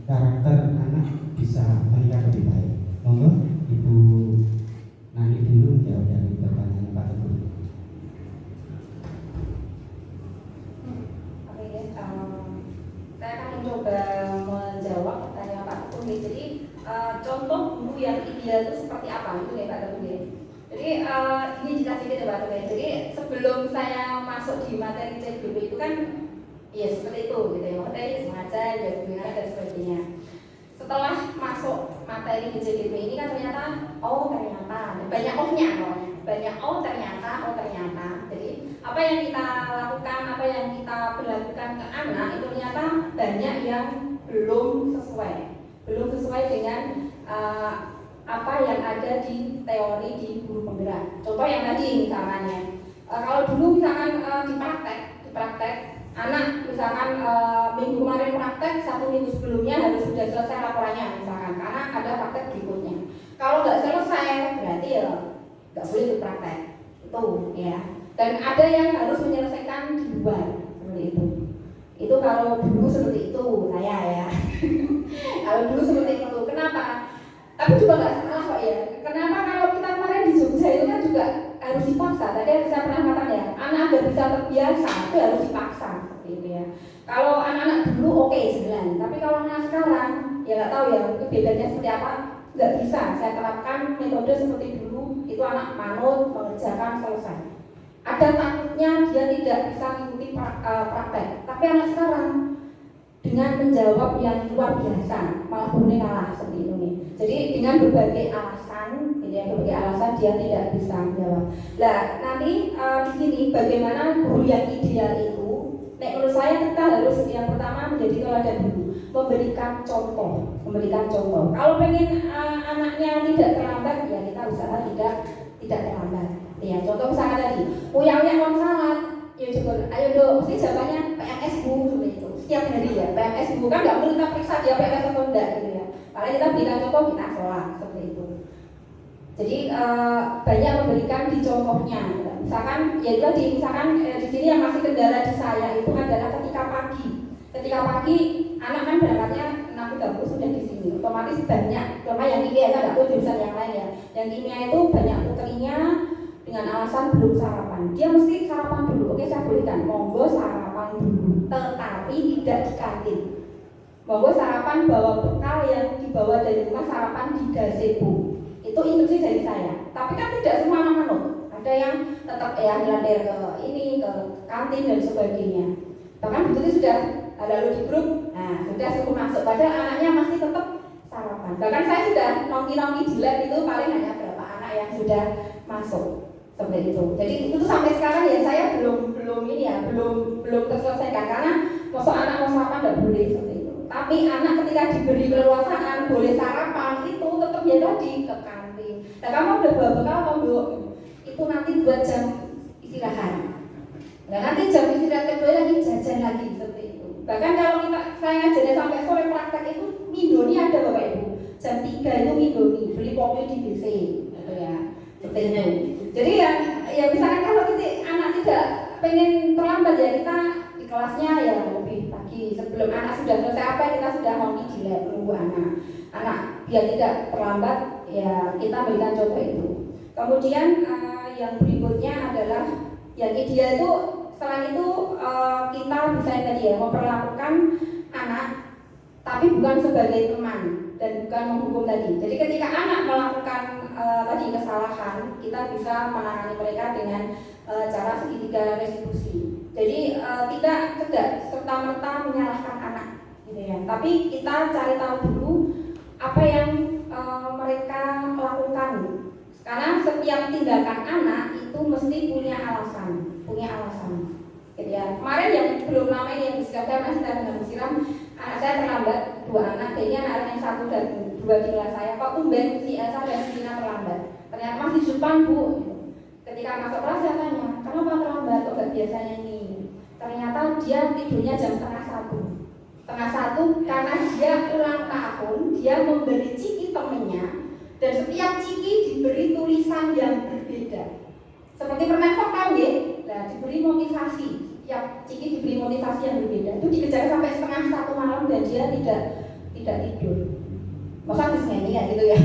karakter anak bisa meningkat lebih baik. Monggo Ibu Nani dulu jawab dari pertanyaan Pak Teguh. Oke, saya akan mencoba menjawab pertanyaan Pak Teguh. Jadi contoh guru yang ideal itu seperti apa gitu ya Pak Teguh ya. Jadi ini jelas sedikit ya Pak Teguh. Jadi Jadi sebelum saya masuk di materi CGB itu kan ya seperti itu gitu ya, materi sengaja ya dan sebagainya. Setelah masuk materi di CGB ini kan ternyata banyak ohnya loh, banyak ternyata. Jadi apa yang kita lakukan, apa yang kita berlakukan ke anak itu ternyata banyak yang belum sesuai dengan apa yang ada di teori di guru penggerak. Contoh yang tadi misalnya, kalau dulu misalkan di praktek anak misalkan minggu kemarin praktek, 1 minggu sebelumnya harus sudah selesai laporannya misalkan, karena ada praktek berikutnya. Kalau nggak selesai berarti ya nggak boleh berpraktek itu ya. Dan ada yang harus menyelesaikan di luar seperti itu. Itu kalau dulu seperti itu saya ya. Kalau dulu seperti itu, kenapa? Tapi juga nggak salah kok ya. Kenapa kalau kita kemarin di Jogja itu kan juga harus dipaksa. Tadi saya pernah katakan ya, anak agar bisa terbiasa itu harus dipaksa seperti itu ya. Kalau anak-anak dulu oke, 9, tapi kalau anak sekarang ya nggak tahu ya bedanya seperti apa. Nggak bisa saya terapkan metode seperti dulu. Itu anak manut mengerjakan selesai. Ada takutnya dia tidak bisa mengikuti praktek. Tapi anak sekarang dengan menjawab yang luar biasa malah boleh kalah seperti ini. Jadi dengan berbagai alasan, dia tidak bisa menjawab. Nah nanti di sini bagaimana guru yang ideal itu? Menurut saya kita harus yang pertama menjadi teladan dulu, memberikan contoh. Kalau pengen anaknya tidak terlambat, ya kita usaha tidak terlambat. Ya contoh misalnya tadi, uya orang salat, ya coba, ayo dong, mesti jawabannya PMS bu, seperti itu. Setiap hari ya, PMS bu kan nggak perlu kita periksa dia PMS atau enggak gitu ya. Paling kita berikan contoh, kita sholat seperti itu. Jadi banyak memberikan di contohnya. Misalkan, ya itu di sini yang masih kendala di saya itu adalah ketika pagi anak kan berangkatnya 6.30 sudah di sini. Otomatis banyak, karena yang kimia saya nggak tahu jurusan yang lain ya. Yang kimia itu banyak putrinya dengan alasan belum sarapan. Dia mesti sarapan dulu. Oke, saya bolehkan, monggo sarapan dulu, tetapi tidak di kantin. Monggo sarapan bawa bekal yang dibawa dari rumah, sarapan di gazebo. Itu instruksi dari saya. Tapi kan tidak semua anak manut. Ada yang tetap ya ngelandir ke kantin dan sebagainya. Bahkan begitu sudah lalu di grup, nah sudah suruh masuk. Padahal anaknya masih tetap sarapan. Bahkan saya sudah nongki di lab itu paling hanya berapa anak yang sudah masuk seperti itu. Jadi itu sampai sekarang ya saya belum terselesaikan karena masuk anak mau sarapan nggak boleh seperti itu. Tapi anak ketika diberi keleluasaan boleh sarapan itu tetap ya tadi ke kantin. Nah kamu udah bawa bekal atau belum? Itu nanti buat jam istirahat. Nah nanti jam istirahat kedua lagi jajan lagi seperti itu. Bahkan kalau saya ngajarnya sampai sore praktek itu Midoni ada Bapak Ibu. Jam 3 itu Midoni, beli kopi di BC gitu ya. Seperti itu. Jadi ya misalkan kalau kita anak tidak pengen terlambat ya kita di kelasnya ya lebih pagi sebelum anak sudah selesai apa kita sudah mau di lab menunggu anak biar tidak terlambat ya kita berikan contoh itu. Kemudian yang berikutnya adalah yang ideal itu selain itu kita bisa tadi ya memperlakukan anak tapi bukan sebagai teman dan bukan menghukum tadi. Jadi ketika anak melakukan tadi kesalahan, kita bisa menangani mereka dengan cara segitiga restitusi. Jadi tidak serta-merta menyalahkan anak, gitu ya. Tapi kita cari tahu dulu apa yang mereka lakukan. Karena setiap tindakan anak itu mesti punya alasan, gitu ya. Kemarin yang belum lama ini yang disebutkan masih dengan siram. Anak saya terlambat 2 anak, kayaknya anak yang 1 dan 2 di kelas saya. Kok tumben si Elsa dan si Tina terlambat? Ternyata masih di depan bu. Ketika masuk kelas saya tanya, kenapa terlambat? Kok gak biasanya ini? Ternyata dia tidurnya jam setengah 1 karena dia ulang tahun, dia memberi ciki temennya dan setiap ciki diberi tulisan yang berbeda. Seperti permen tahu ya? Nah, diberi motivasi. Ya, Ciki diberi motivasi yang berbeda. Itu dikejar sampai setengah 1 malam dan dia tidak tidur. Masa habis nyanyi ya gitu ya.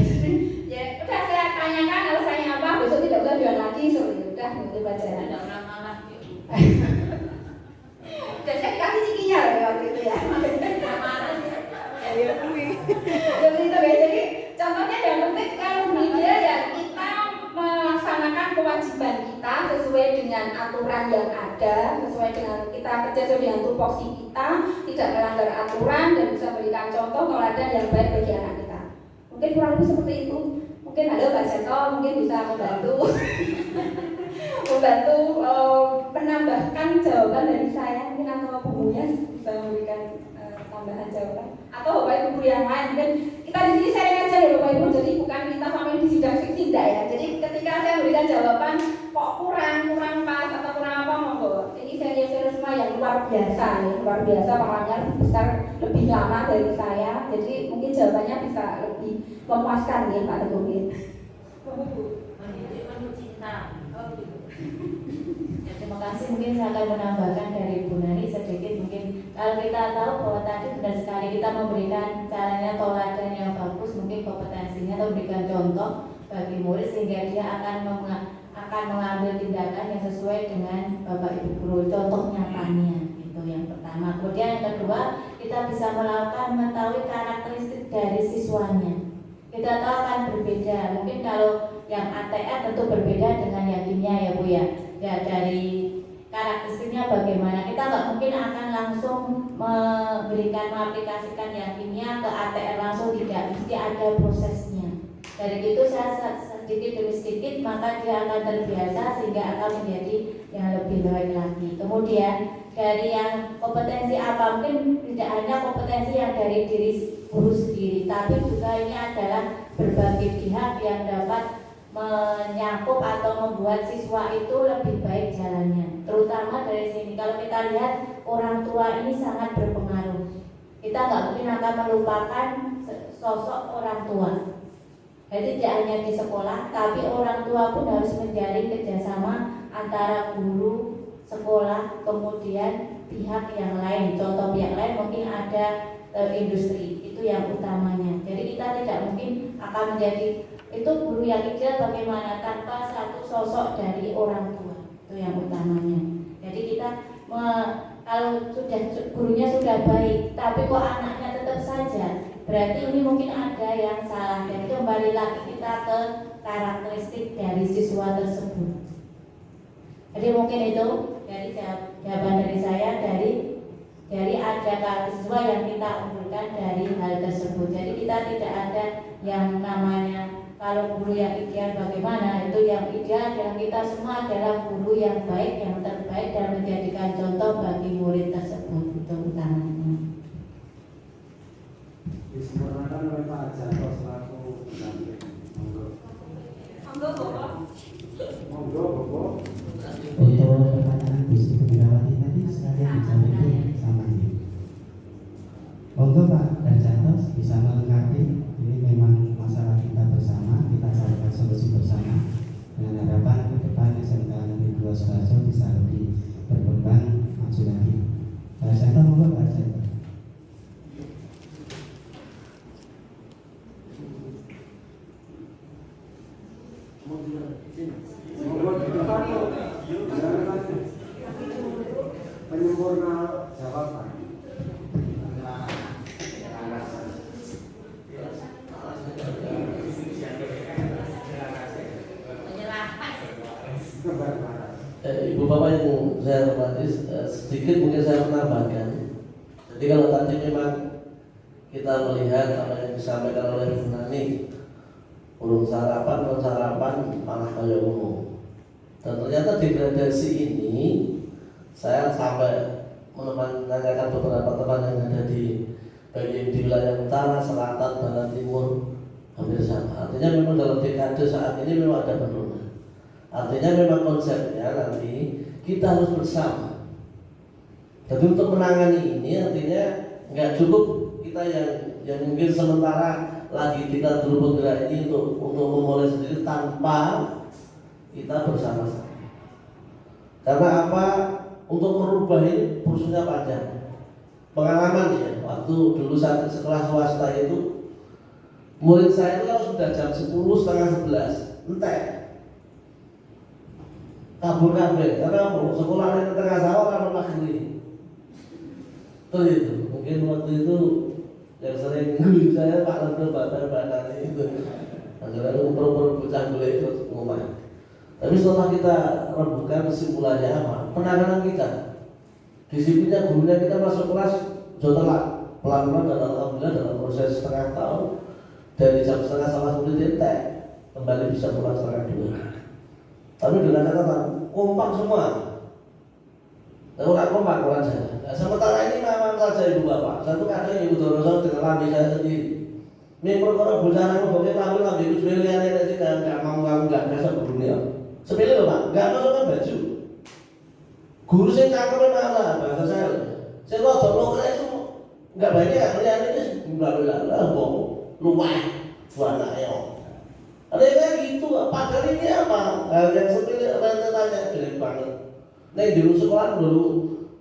Ya udah saya tanyakan alasannya apa, besok tidak usah jual lagi, seperti udah mengikuti pelajaran. Tidak pernah kalah gitu. Dan saya dikasih cikinya loh waktu itu ya. Seperti itu ya. Jadi contohnya yang penting kalau media ya kita melaksanakan kewajiban kita sesuai dengan aturan yang ada, sesuai dengan kita kerja sesuai dengan tupoksi kita, tidak melanggar aturan dan bisa berikan contoh teladan yang baik bagi anak kita. Mungkin kurang lebih seperti itu. Mungkin ada Pak Jento mungkin bisa membantu menambahkan jawaban dari saya, mungkin atau Bu Muyas bisa memberikan tambahan jawaban, atau Bapak Ibu guru yang lain. Mungkin kita di sini sharing aja ya Bapak Ibu, jadi bukan kita sampai di sidang tidak ya. Jadi ketika saya memberikan jawaban kok kurang pas atau kurang apa, monggo. Ini senior semua yang luar biasa nih, luar biasa pengalamannya lebih besar, lebih lama dari saya. Jadi mungkin jawabannya bisa lebih memuaskan nih Pak Teguh. Ya, terima kasih. Mungkin saya akan menambahkan dari Bu Nari sedikit. Mungkin kalau kita tahu bahwa tadi benar sekali kita memberikan caranya teladan yang bagus, mungkin kompetensinya atau memberikan contoh bagi murid sehingga dia akan mengambil tindakan yang sesuai dengan Bapak Ibu guru, contoh nyatanya. Itu yang pertama. Kemudian yang kedua, kita bisa melakukan mengetahui karakteristik dari siswanya. Kita tahu akan berbeda. Mungkin kalau yang ATR tentu berbeda dengan yang kimia ya Bu ya. Ya dari karakteristiknya bagaimana, kita nggak mungkin akan langsung mengaplikasikan yang kimia ke ATR langsung, tidak, mesti ada prosesnya. Dari itu saya sedikit demi sedikit maka dia akan terbiasa sehingga akan menjadi yang lebih baik lagi. Kemudian dari yang kompetensi apa, mungkin tidak hanya kompetensi yang dari diri guru sendiri, tapi juga ini adalah berbagai pihak yang dapat menyakup atau membuat siswa itu lebih baik jalannya. Terutama dari sini, kalau kita lihat orang tua ini sangat berpengaruh. Kita nggak mungkin akan melupakan sosok orang tua. Jadi tidak hanya di sekolah, tapi orang tua pun harus menjalin kerjasama antara guru, sekolah, kemudian pihak yang lain. Contoh pihak lain mungkin ada industri, itu yang utamanya. Jadi kita tidak mungkin akan menjadi itu guru yang ideal bagaimana tanpa satu sosok dari orang tua, itu yang utamanya. Jadi kita kalau sudah gurunya sudah baik, tapi kok anaknya tetap saja, berarti ini mungkin ada yang salah. Dan itu kembali lagi kita ke karakteristik dari siswa tersebut. Jadi mungkin itu dari jawaban dari saya, dari ada karakter siswa yang kita unggulkan dari hal tersebut. Jadi kita tidak ada yang namanya kalau guru yang ideal bagaimana, itu yang ideal dalam kita semua adalah guru yang baik, yang terbaik dan menjadikan contoh bagi murid tersebut. Itu utamanya. Disempurnakan oleh Pak Janto selaku pendamping. Monggo. Monggo, Bapak. Untuk pertanyaan Bu Sri Purnawati tadi sekalian dijawab sama ini. Monggo Pak Darjanto bisa melengkapi. Ini memang masalah kita bersama, kita carikan solusi bersama dengan harapan ke depan SMK Negeri 2 Sukoharjo bisa lebih berkembang maju lagi. Pak Darjanto, monggo Pak Darjanto. Penyempurna jawaban. Ibu Bapak yang saya hormati, sedikit mungkin saya menambahkan. Jadi kalau tadi memang kita melihat apa yang disampaikan oleh Bu Nani, urung sarapan, non sarapan malah kaya umum. Dan ternyata degradasi ini saya sampai menanyakan beberapa teman yang ada di baik di wilayah utara, selatan, barat, timur hampir sama. Artinya memang dalam dekade saat ini memang ada penurunan. Artinya memang konsepnya nanti kita harus bersama. Jadi untuk menangani ini artinya nggak cukup kita yang mungkin sementara lagi kita dulu bergerak ini untuk memulai sendiri tanpa kita bersama-sama. Karena apa? Untuk merubah ini prosesnya panjang. Pengalaman ya, waktu dulu saat sekolah swasta itu murid saya itu kalau sudah jam 10 setengah 11 entek kabur kabeh karena sekolah di tengah sawah kan maghrib. Itu mungkin waktu itu yang sering ngulik saya Pak Lendo Bapak itu agar umpur-umpur bocah boleh ikut ngomong. Tapi setelah kita rembukan kesimpulannya apa? Penanganan kita, disiplinnya gurunya kita masuk kelas setelah pelan-pelan dan alhamdulillah dalam proses setengah tahun dari jam 11:30 detek kembali bisa pulang 1:30. Tapi dengan catatan kompak semua. Kalau nggak kompak kurang saja. Nah, sementara ini memang saja ibu bapak. Satu kadang ibu Doroso dengan lambi saya sendiri. Ini perkara bencana membawa lambi itu sebenarnya sih nggak mau nggak biasa berdunia. Sepele loh pak, nggak masukkan baju. Guru saya cakap mana bahasa saya. Saya kalau dokter itu nggak banyak, kalian ini nggak luwah, warna ya. Ada yang kayak gitu, padahal ini apa? Yang sepele tanya jelek banget. Nih dulu sekolah dulu,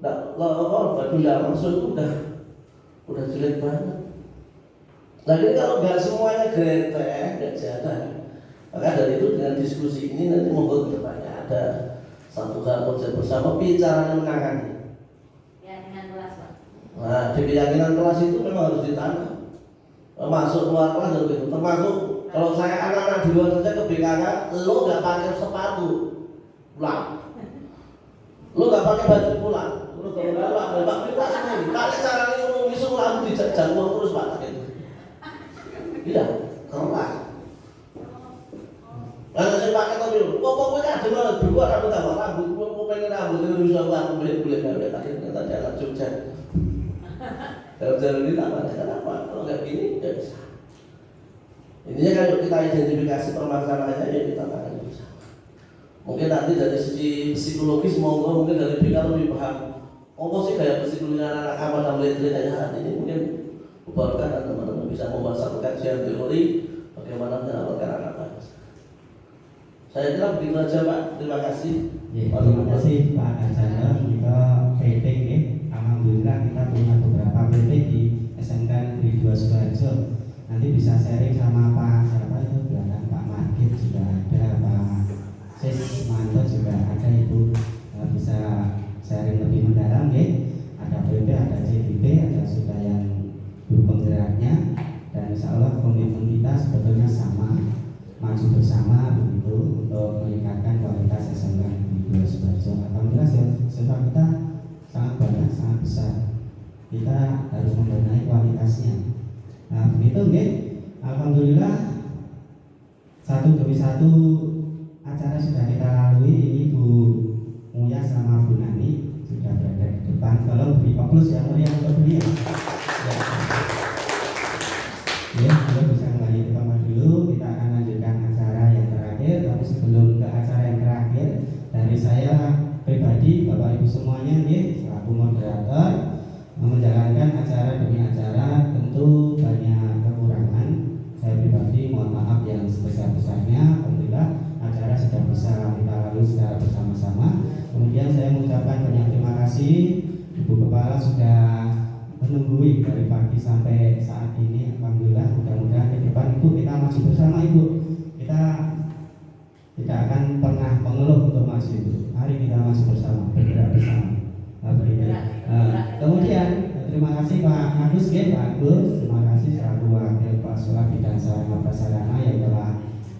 baju nggak masuk udah jelek banget. Lagi kalau nggak semuanya gretek, nggak jalan. Maka dari itu dengan diskusi ini nanti membuat kedepannya ada satu hal konsep bersama bicara menangani. Keyakinan kelas Pak. Nah, di keyakinan kelas itu memang harus ditanam. Masuk keluar kelas harus itu. Termasuk kalau saya anak-anak di luar saja ke BKK, lo nggak pakai sepatu pulang, lo nggak pakai baju pulang, lo kalau pak kita sendiri, pakai cara ini suruh dijajal uang terus pak, gitu. Tidak, keras. Lalu saya pakai topi, pokoknya ada mana dua rambut, mau pengen rambut itu bisa ulang boleh tadi kita jalan Jogja. Kalau jalan ini tak ada kenapa? Kalau nggak gini nggak bisa. Intinya kalau kita identifikasi permasalahannya ya kita tangani bersama. Mungkin nanti dari segi psikologis mungkin dari BK lebih paham. Apa sih kayak psikologi anak-anak apa dan melihat hari ini mungkin bubarkan dan teman-teman bisa membahas satu kajian teori bagaimana menyelamatkan anak bangsa. Saya kira begitu aja Pak. Terima kasih. Ya, terima kasih Pak Arjana. Kita PT ya. Alhamdulillah kita punya beberapa PT di SMK Negeri 2 Sukoharjo. Nanti bisa sharing sama Pak siapa itu belakang Pak Margit juga ada, Pak Sismanto juga ada, Ibu bisa sharing lebih mendalam ya. Ada PP, ada CDP, ada sudayan guru penggeraknya, dan insya Allah komitmen kita sebetulnya sama, maju bersama begitu untuk meningkatkan kualitas SMK Negeri 2 Sukoharjo. Alhamdulillah siswa kita sangat banyak, sangat besar. Kita harus membenahi kualitasnya. Nah begitu nggih. Alhamdulillah satu demi satu acara sudah kita lalui. Ini Bu Muya sama Bu Nani sudah berada di depan. Tolong beri aplaus yang meriah untuk beliau. Ya, beliau bisa kembali ke tempat dulu. Kita akan lanjutkan acara yang terakhir. Tapi sebelum ke acara yang terakhir, dari saya pribadi, Bapak Ibu semuanya nih, selaku moderator menjalankan acara demi acara, tentu banyak kekurangan. Saya pribadi mohon maaf yang sebesar-besarnya. Alhamdulillah acara sudah bisa kita lalui secara bersama-sama. Kemudian saya mengucapkan banyak terima kasih. Ibu Kepala sudah menunggui dari pagi sampai saat ini. Alhamdulillah, mudah-mudahan ke depan Ibu kita maju bersama Ibu. Kita tidak akan pernah mengeluh untuk maju Ibu. Mari kita maju bersama, bergerak bersama. Kemudian terima kasih Pak Agus, Pak Agus, terima kasih selaku wakil Pak Solah Bidang Sarana Prasarana yang telah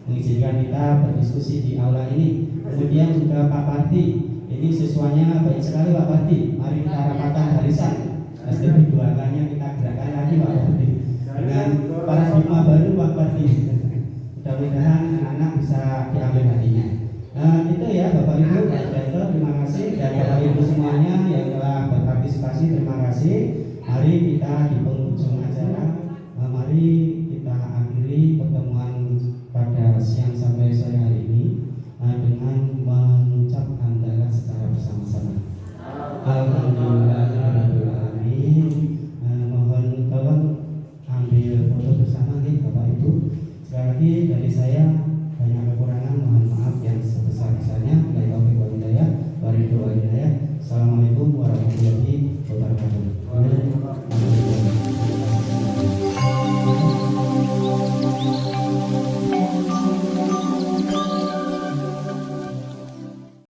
mengizinkan kita berdiskusi di aula ini. Kemudian juga Pak Parti, ini siswanya baik sekali Pak Parti. Mari kita rapatkan barisan. STB 2-nya kita gerakkan lagi Pak Parti dengan paradigma baru Pak Parti. Mudah-mudahan anak-anak bisa diambil hatinya. Nah itu ya Bapak Ibu, Pak Direktur, terima kasih, dan Bapak Ibu semuanya yang telah berpartisipasi, terima kasih. Mari kita di penghujung acara, mari kita akhiri pertemuan pada siang sampai sore hari ini dengan mengucap hamdalah secara bersama-sama. Alhamdulillahirrahmanirrahim. Mohon tolong ambil foto bersama nih Bapak Ibu. Sekali lagi dari saya